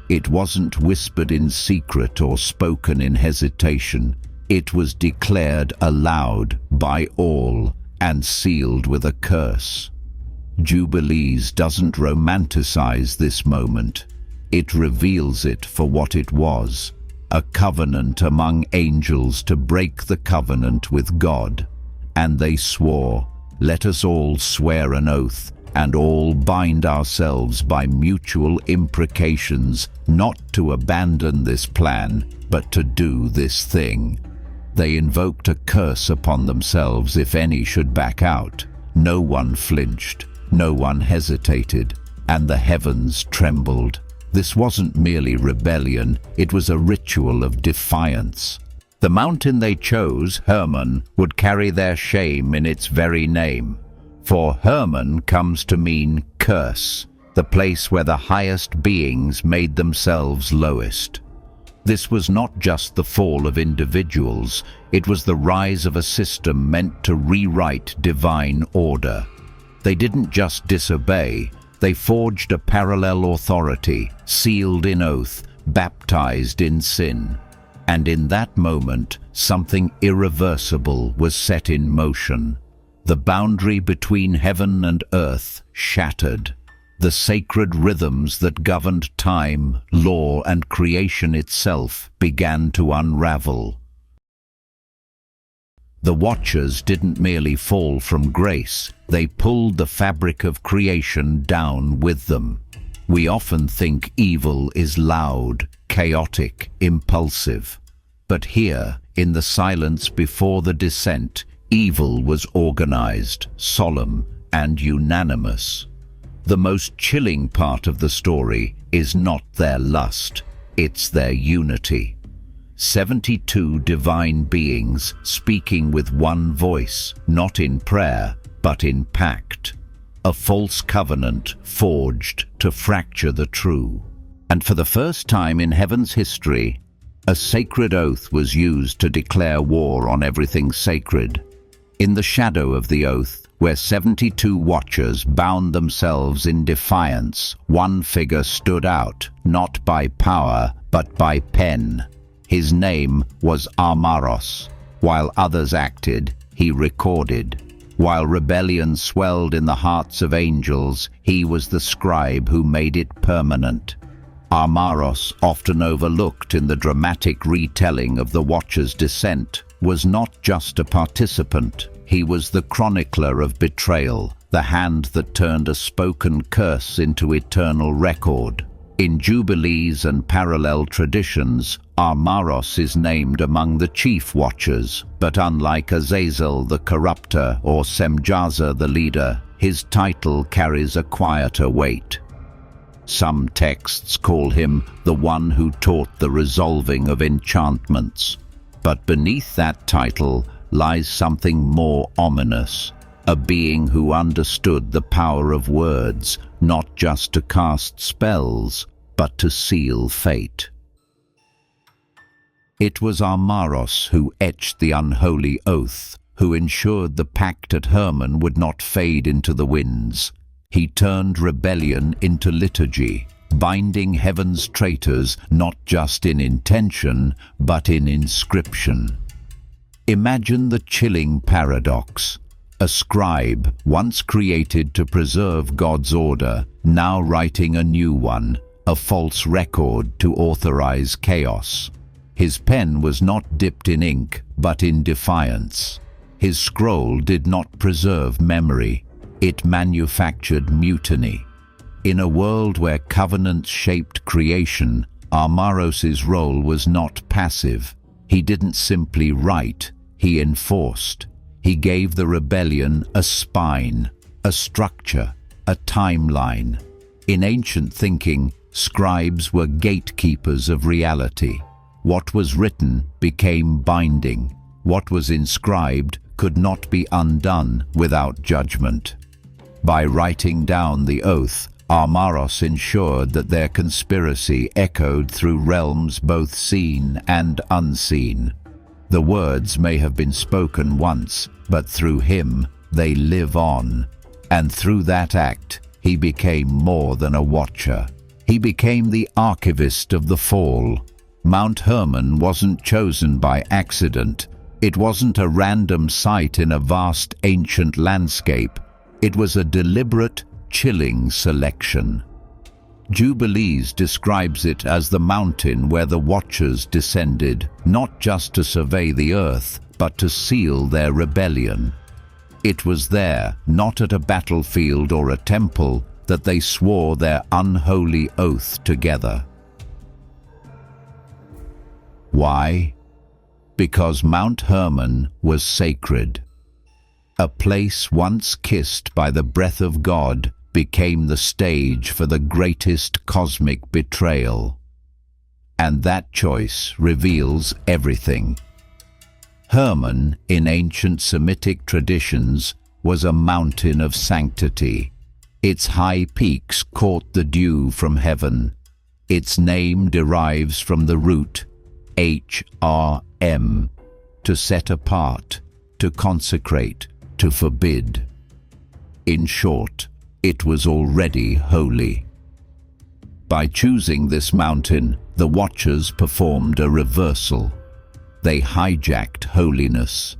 It wasn't whispered in secret or spoken in hesitation. It was declared aloud by all and sealed with a curse. Jubilees doesn't romanticize this moment. It reveals it for what it was, a covenant among angels to break the covenant with God. And they swore, "Let us all swear an oath, and all bind ourselves by mutual imprecations, not to abandon this plan, but to do this thing." They invoked a curse upon themselves if any should back out. No one flinched. No one hesitated, and the heavens trembled. This wasn't merely rebellion, it was a ritual of defiance. The mountain they chose, Hermon, would carry their shame in its very name. For Hermon comes to mean curse, the place where the highest beings made themselves lowest. This was not just the fall of individuals, it was the rise of a system meant to rewrite divine order. They didn't just disobey, they forged a parallel authority, sealed in oath, baptized in sin. And in that moment, something irreversible was set in motion. The boundary between heaven and earth shattered. The sacred rhythms that governed time, law, and creation itself began to unravel. The watchers didn't merely fall from grace, they pulled the fabric of creation down with them. We often think evil is loud, chaotic, impulsive. But here, in the silence before the descent, evil was organized, solemn, and unanimous. The most chilling part of the story is not their lust, it's their unity. 72 divine beings speaking with one voice, not in prayer, but in pact. A false covenant forged to fracture the true. And for the first time in heaven's history, a sacred oath was used to declare war on everything sacred. In the shadow of the oath, where 72 watchers bound themselves in defiance, one figure stood out, not by power, but by pen. His name was Armaros. While others acted, he recorded. While rebellion swelled in the hearts of angels, he was the scribe who made it permanent. Armaros, often overlooked in the dramatic retelling of the Watcher's descent, was not just a participant. He was the chronicler of betrayal, the hand that turned a spoken curse into eternal record. In Jubilees and parallel traditions, Armaros is named among the chief watchers, but unlike Azazel the corrupter or Semjaza the leader, his title carries a quieter weight. Some texts call him the one who taught the resolving of enchantments, but beneath that title lies something more ominous, a being who understood the power of words, not just to cast spells, but to seal fate. It was Armaros who etched the unholy oath, who ensured the pact at Hermon would not fade into the winds. He turned rebellion into liturgy, binding heaven's traitors not just in intention, but in inscription. Imagine the chilling paradox. A scribe, once created to preserve God's order, now writing a new one, a false record to authorize chaos. His pen was not dipped in ink, but in defiance. His scroll did not preserve memory. It manufactured mutiny. In a world where covenants shaped creation, Armaros's role was not passive. He didn't simply write, he enforced. He gave the rebellion a spine, a structure, a timeline. In ancient thinking, scribes were gatekeepers of reality. What was written became binding. What was inscribed could not be undone without judgment. By writing down the oath, Armaros ensured that their conspiracy echoed through realms both seen and unseen. The words may have been spoken once, but through him they live on. And through that act, he became more than a watcher. He became the archivist of the fall. Mount Hermon wasn't chosen by accident. It wasn't a random site in a vast ancient landscape. It was a deliberate, chilling selection. Jubilees describes it as the mountain where the watchers descended, not just to survey the earth, but to seal their rebellion. It was there, not at a battlefield or a temple, that they swore their unholy oath together. Why? Because Mount Hermon was sacred. A place once kissed by the breath of God became the stage for the greatest cosmic betrayal. And that choice reveals everything. Hermon, in ancient Semitic traditions, was a mountain of sanctity. Its high peaks caught the dew from heaven. Its name derives from the root HRM, to set apart, to consecrate, to forbid. In short, it was already holy. By choosing this mountain, the watchers performed a reversal. They hijacked holiness.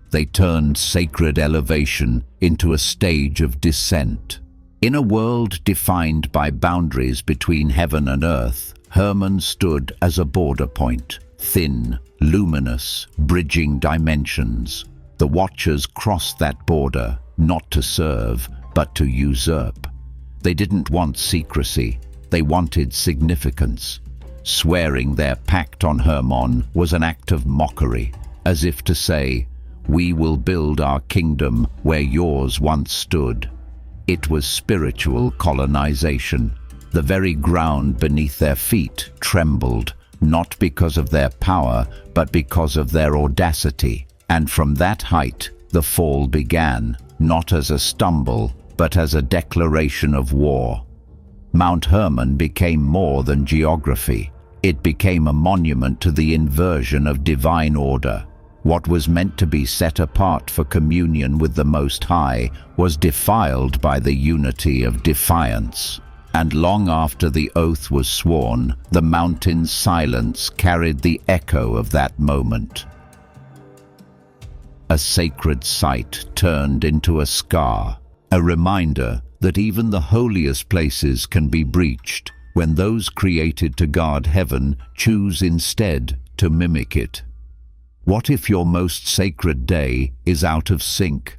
They turned sacred elevation into a stage of descent. In a world defined by boundaries between heaven and earth, Hermon stood as a border point, thin, luminous, bridging dimensions. The watchers crossed that border, not to serve, but to usurp. They didn't want secrecy, they wanted significance. Swearing their pact on Hermon was an act of mockery, as if to say, "We will build our kingdom where yours once stood." It was spiritual colonization. The very ground beneath their feet trembled, not because of their power, but because of their audacity. And from that height, the fall began, not as a stumble, but as a declaration of war. Mount Hermon became more than geography. It became a monument to the inversion of divine order. What was meant to be set apart for communion with the Most High was defiled by the unity of defiance. And long after the oath was sworn, the mountain's silence carried the echo of that moment. A sacred site turned into a scar, a reminder that even the holiest places can be breached when those created to guard heaven choose instead to mimic it. What if your most sacred day is out of sync?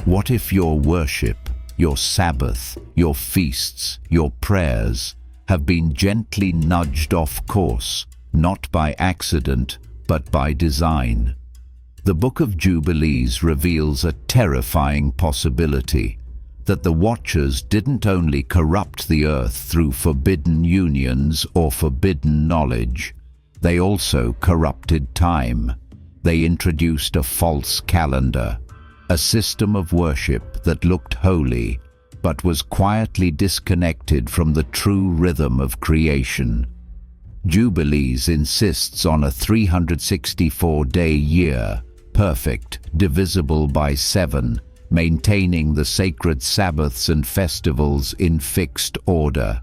What if your worship, your Sabbath, your feasts, your prayers, have been gently nudged off course, not by accident, but by design. The Book of Jubilees reveals a terrifying possibility, that the Watchers didn't only corrupt the earth through forbidden unions or forbidden knowledge, they also corrupted time. They introduced a false calendar, a system of worship that looked holy, but was quietly disconnected from the true rhythm of creation. Jubilees insists on a 364-day year, perfect, divisible by 7, maintaining the sacred Sabbaths and festivals in fixed order.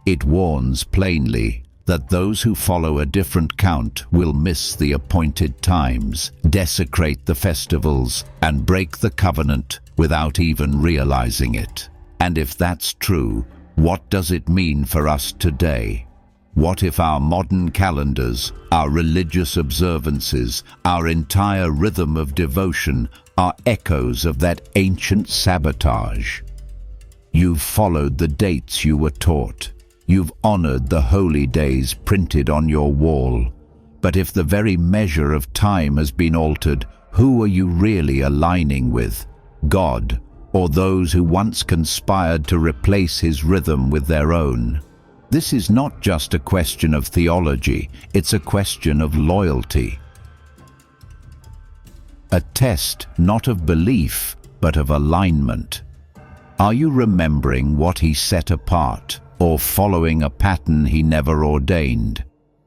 It warns plainly that those who follow a different count will miss the appointed times, desecrate the festivals, and break the covenant without even realizing it. And if that's true, what does it mean for us today? What if our modern calendars, our religious observances, our entire rhythm of devotion are echoes of that ancient sabotage? You've followed the dates you were taught. You've honored the holy days printed on your wall. But if the very measure of time has been altered, who are you really aligning with? God, or those who once conspired to replace his rhythm with their own? This is not just a question of theology, it's a question of loyalty. A test not of belief, but of alignment. Are you remembering what he set apart, or following a pattern he never ordained?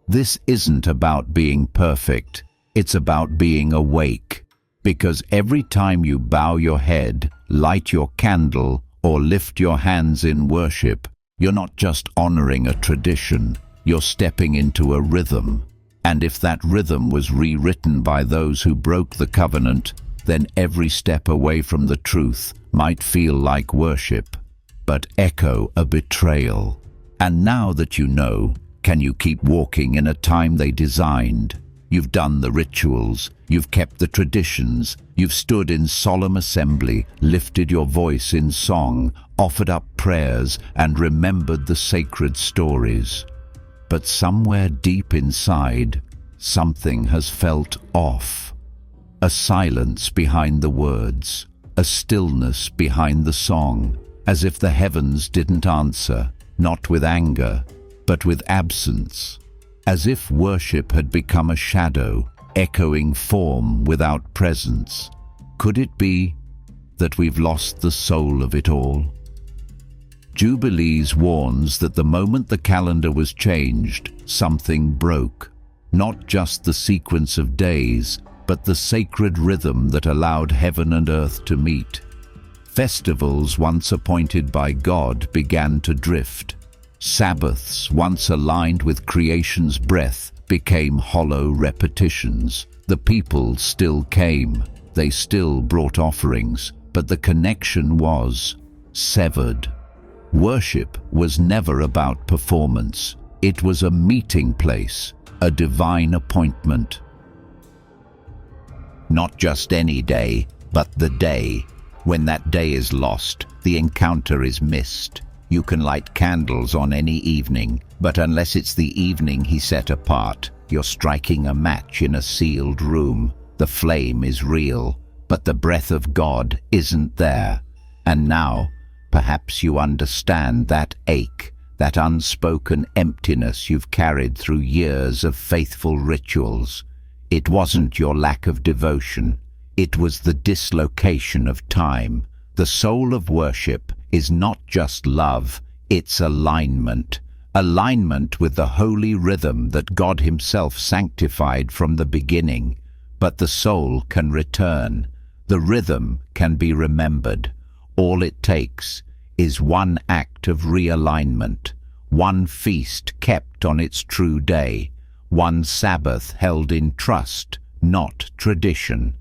This isn't about being perfect, it's about being awake. Because every time you bow your head, light your candle, or lift your hands in worship, you're not just honoring a tradition, you're stepping into a rhythm. And if that rhythm was rewritten by those who broke the covenant, then every step away from the truth might feel like worship, but echo a betrayal. And now that you know, can you keep walking in a time they designed? You've done the rituals, you've kept the traditions, you've stood in solemn assembly, lifted your voice in song, offered up prayers, and remembered the sacred stories. But somewhere deep inside, something has felt off. A silence behind the words, a stillness behind the song, as if the heavens didn't answer, not with anger, but with absence. As if worship had become a shadow, echoing form without presence. Could it be that we've lost the soul of it all? Jubilees warns that the moment the calendar was changed, something broke. Not just the sequence of days, but the sacred rhythm that allowed heaven and earth to meet. Festivals once appointed by God began to drift. Sabbaths, once aligned with creation's breath, became hollow repetitions. The people still came, they still brought offerings, but the connection was severed. Worship was never about performance. It was a meeting place, a divine appointment. Not just any day, but the day. When that day is lost, the encounter is missed. You can light candles on any evening, but unless it's the evening he set apart, you're striking a match in a sealed room. The flame is real, but the breath of God isn't there. And now, perhaps you understand that ache, that unspoken emptiness you've carried through years of faithful rituals. It wasn't your lack of devotion, it was the dislocation of time. The soul of worship is not just love, it's alignment. Alignment with the holy rhythm that God himself sanctified from the beginning. But the soul can return. The rhythm can be remembered. All it takes is one act of realignment, one feast kept on its true day, one Sabbath held in trust, not tradition.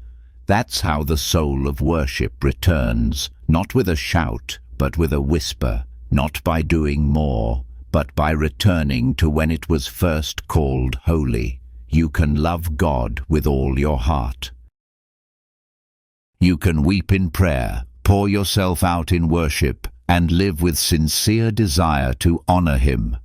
That's how the soul of worship returns, not with a shout, but with a whisper, not by doing more, but by returning to when it was first called holy. You can love God with all your heart. You can weep in prayer, pour yourself out in worship, and live with sincere desire to honor him.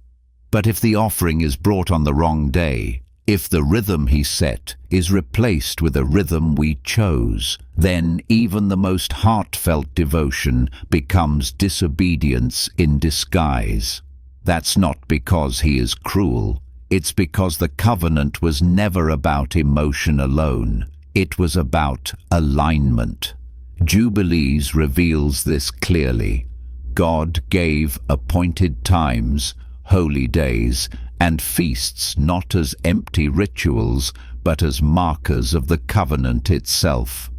But if the offering is brought on the wrong day, if the rhythm he set is replaced with a rhythm we chose, then even the most heartfelt devotion becomes disobedience in disguise. That's not because he is cruel. It's because the covenant was never about emotion alone. It was about alignment. Jubilees reveals this clearly. God gave appointed times, holy days, and feasts not as empty rituals, but as markers of the covenant itself.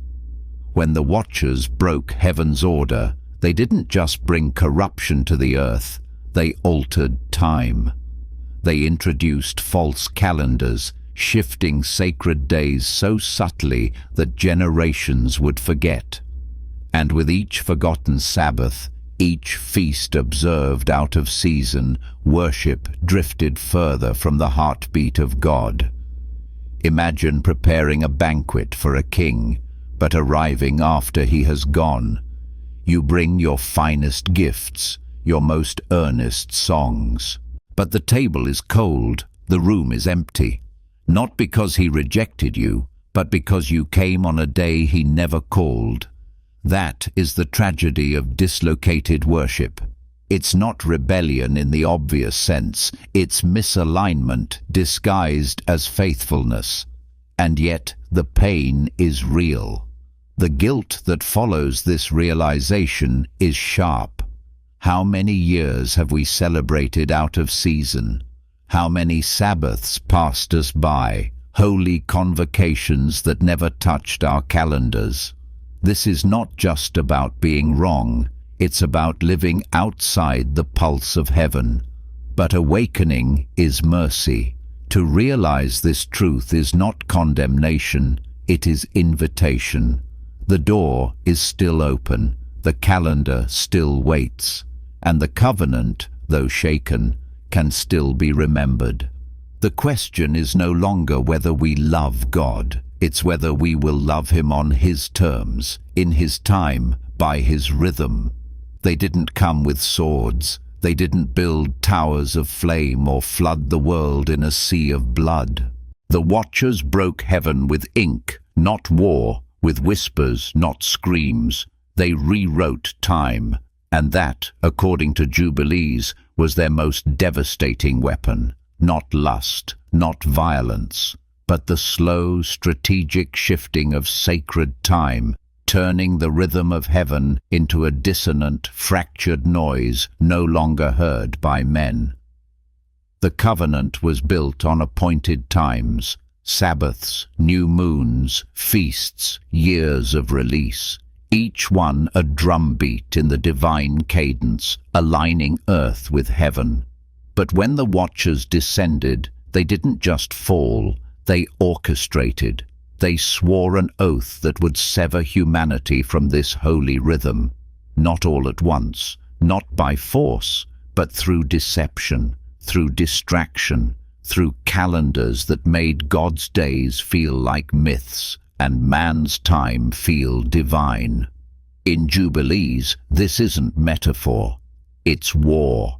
When the watchers broke heaven's order, they didn't just bring corruption to the earth, they altered time. They introduced false calendars, shifting sacred days so subtly that generations would forget. And with each forgotten Sabbath, each feast observed out of season, worship drifted further from the heartbeat of God. Imagine preparing a banquet for a king, but arriving after he has gone. You bring your finest gifts, your most earnest songs. But the table is cold, the room is empty. Not because he rejected you, but because you came on a day he never called. That is the tragedy of dislocated worship. It's not rebellion in the obvious sense, it's misalignment disguised as faithfulness. And yet the pain is real. The guilt that follows this realization is sharp. How many years have we celebrated out of season? How many Sabbaths passed us by, holy convocations that never touched our calendars? This is not just about being wrong, it's about living outside the pulse of heaven. But awakening is mercy. To realize this truth is not condemnation, it is invitation. The door is still open, the calendar still waits, and the covenant, though shaken, can still be remembered. The question is no longer whether we love God, it's whether we will love him on his terms, in his time, by his rhythm. They didn't come with swords, they didn't build towers of flame or flood the world in a sea of blood. The watchers broke heaven with ink, not war, with whispers, not screams. They rewrote time, and that, according to Jubilees, was their most devastating weapon. Not lust, not violence, but the slow, strategic shifting of sacred time, turning the rhythm of heaven into a dissonant, fractured noise no longer heard by men. The covenant was built on appointed times, Sabbaths, new moons, feasts, years of release, each one a drumbeat in the divine cadence, aligning earth with heaven. But when the watchers descended, they didn't just fall, they orchestrated. They swore an oath that would sever humanity from this holy rhythm, not all at once, not by force, but through deception, through distraction, through calendars that made God's days feel like myths and man's time feel divine. In Jubilees, this isn't metaphor, it's war.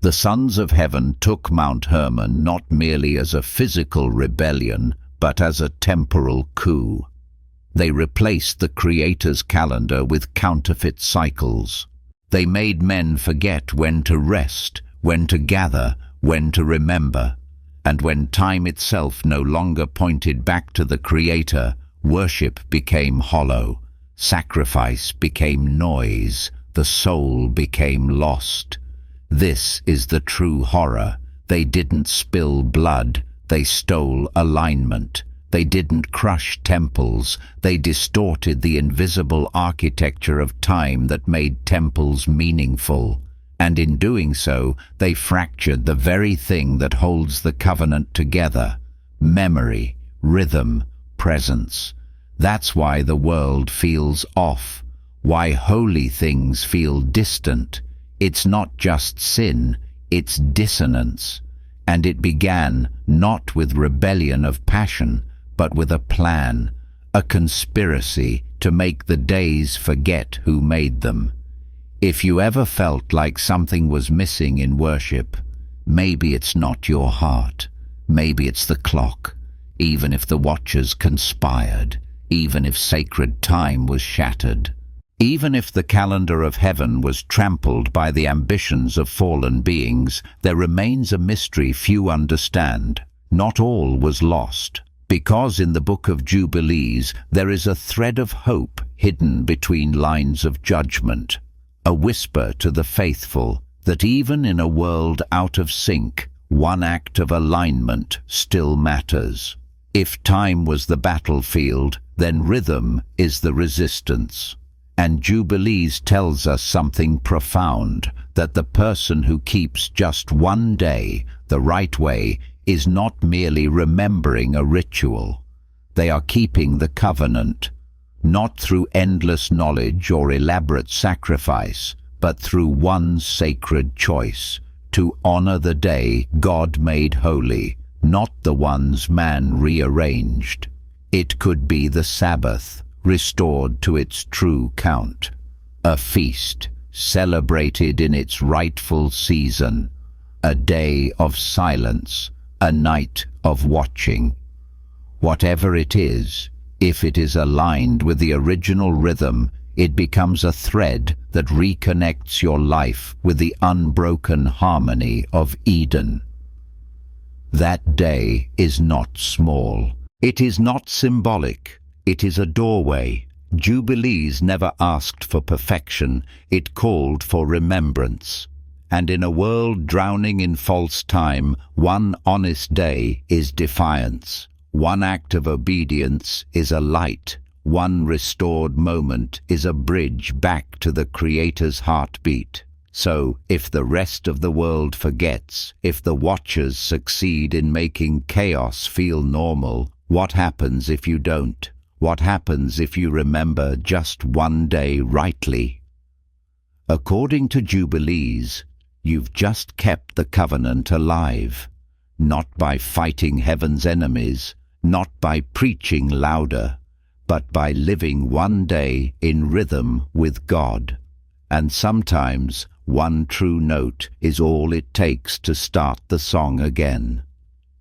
The sons of heaven took Mount Hermon not merely as a physical rebellion, but as a temporal coup. They replaced the Creator's calendar with counterfeit cycles. They made men forget when to rest, when to gather, when to remember. And when time itself no longer pointed back to the Creator, worship became hollow, sacrifice became noise, the soul became lost. This is the true horror. They didn't spill blood, they stole alignment. They didn't crush temples, they distorted the invisible architecture of time that made temples meaningful. And in doing so, they fractured the very thing that holds the covenant together: memory, rhythm, presence. That's why the world feels off, why holy things feel distant. It's not just sin, it's dissonance. And it began not with rebellion of passion, but with a plan, a conspiracy to make the days forget who made them. If you ever felt like something was missing in worship, Maybe it's not your heart. Maybe it's the clock. Even if the watchers conspired, even if sacred time was shattered, even if the calendar of heaven was trampled by the ambitions of fallen beings, there remains a mystery few understand. Not all was lost, because in the Book of Jubilees there is a thread of hope hidden between lines of judgment, a whisper to the faithful that even in a world out of sync, one act of alignment still matters. If time was the battlefield, then rhythm is the resistance. And Jubilees tells us something profound, that the person who keeps just one day the right way is not merely remembering a ritual. They are keeping the covenant, not through endless knowledge or elaborate sacrifice, but through one sacred choice, to honor the day God made holy, not the ones man rearranged. It could be the Sabbath, restored to its true count, a feast celebrated in its rightful season, a day of silence, a night of watching. Whatever it is, if it is aligned with the original rhythm, it becomes a thread that reconnects your life with the unbroken harmony of Eden. That day is not small. It is not symbolic. It is a doorway. Jubilees never asked for perfection. It called for remembrance. And in a world drowning in false time, one honest day is defiance. One act of obedience is a light. One restored moment is a bridge back to the Creator's heartbeat. So, if the rest of the world forgets, if the watchers succeed in making chaos feel normal, what happens if you don't? What happens if you remember just one day rightly? According to Jubilees, you've just kept the covenant alive, not by fighting heaven's enemies, not by preaching louder, but by living one day in rhythm with God. And sometimes one true note is all it takes to start the song again.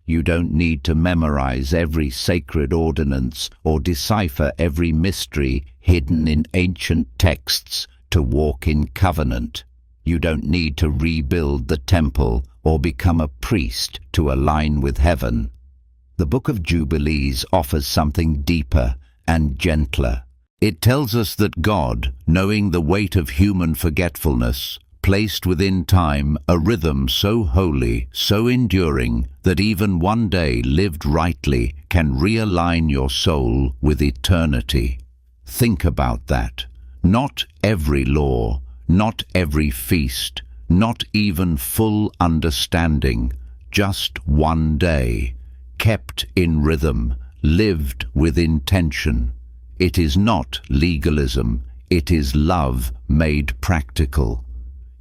You don't need to memorize every sacred ordinance or decipher every mystery hidden in ancient texts to walk in covenant. You don't need to rebuild the temple or become a priest to align with heaven. The Book of Jubilees offers something deeper and gentler. It tells us that God, knowing the weight of human forgetfulness, placed within time a rhythm so holy, so enduring, that even one day lived rightly can realign your soul with eternity. Think about that. Not every law, not every feast, not even full understanding, just one day, kept in rhythm, lived with intention. It is not legalism, it is love made practical.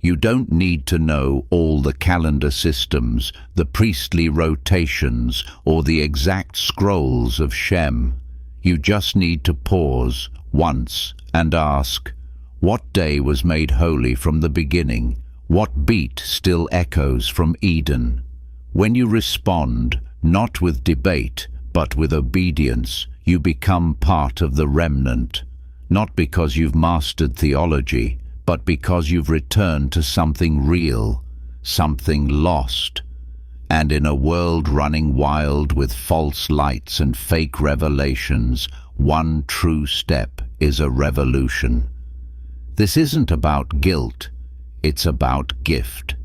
You don't need to know all the calendar systems, the priestly rotations, or the exact scrolls of Shem. You just need to pause once and ask, what day was made holy from the beginning? What beat still echoes from Eden? When you respond, not with debate, but with obedience, you become part of the remnant, not because you've mastered theology, but because you've returned to something real, something lost. And in a world running wild with false lights and fake revelations, one true step is a revolution. This isn't about guilt, it's about gift.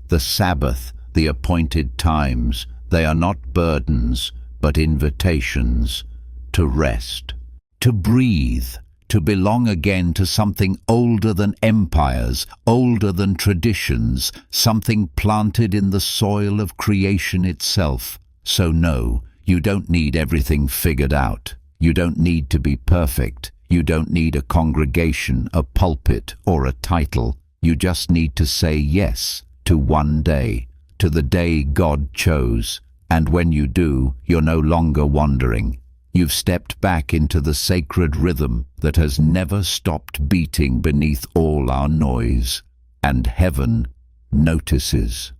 The Sabbath, the appointed times, they are not burdens, but invitations to rest, to breathe, to belong again to something older than empires, older than traditions, something planted in the soil of creation itself. So no, you don't need everything figured out. You don't need to be perfect. You don't need a congregation, a pulpit, or a title. You just need to say yes to one day, to the day God chose. And when you do, you're no longer wandering. You've stepped back into the sacred rhythm that has never stopped beating beneath all our noise. And heaven notices.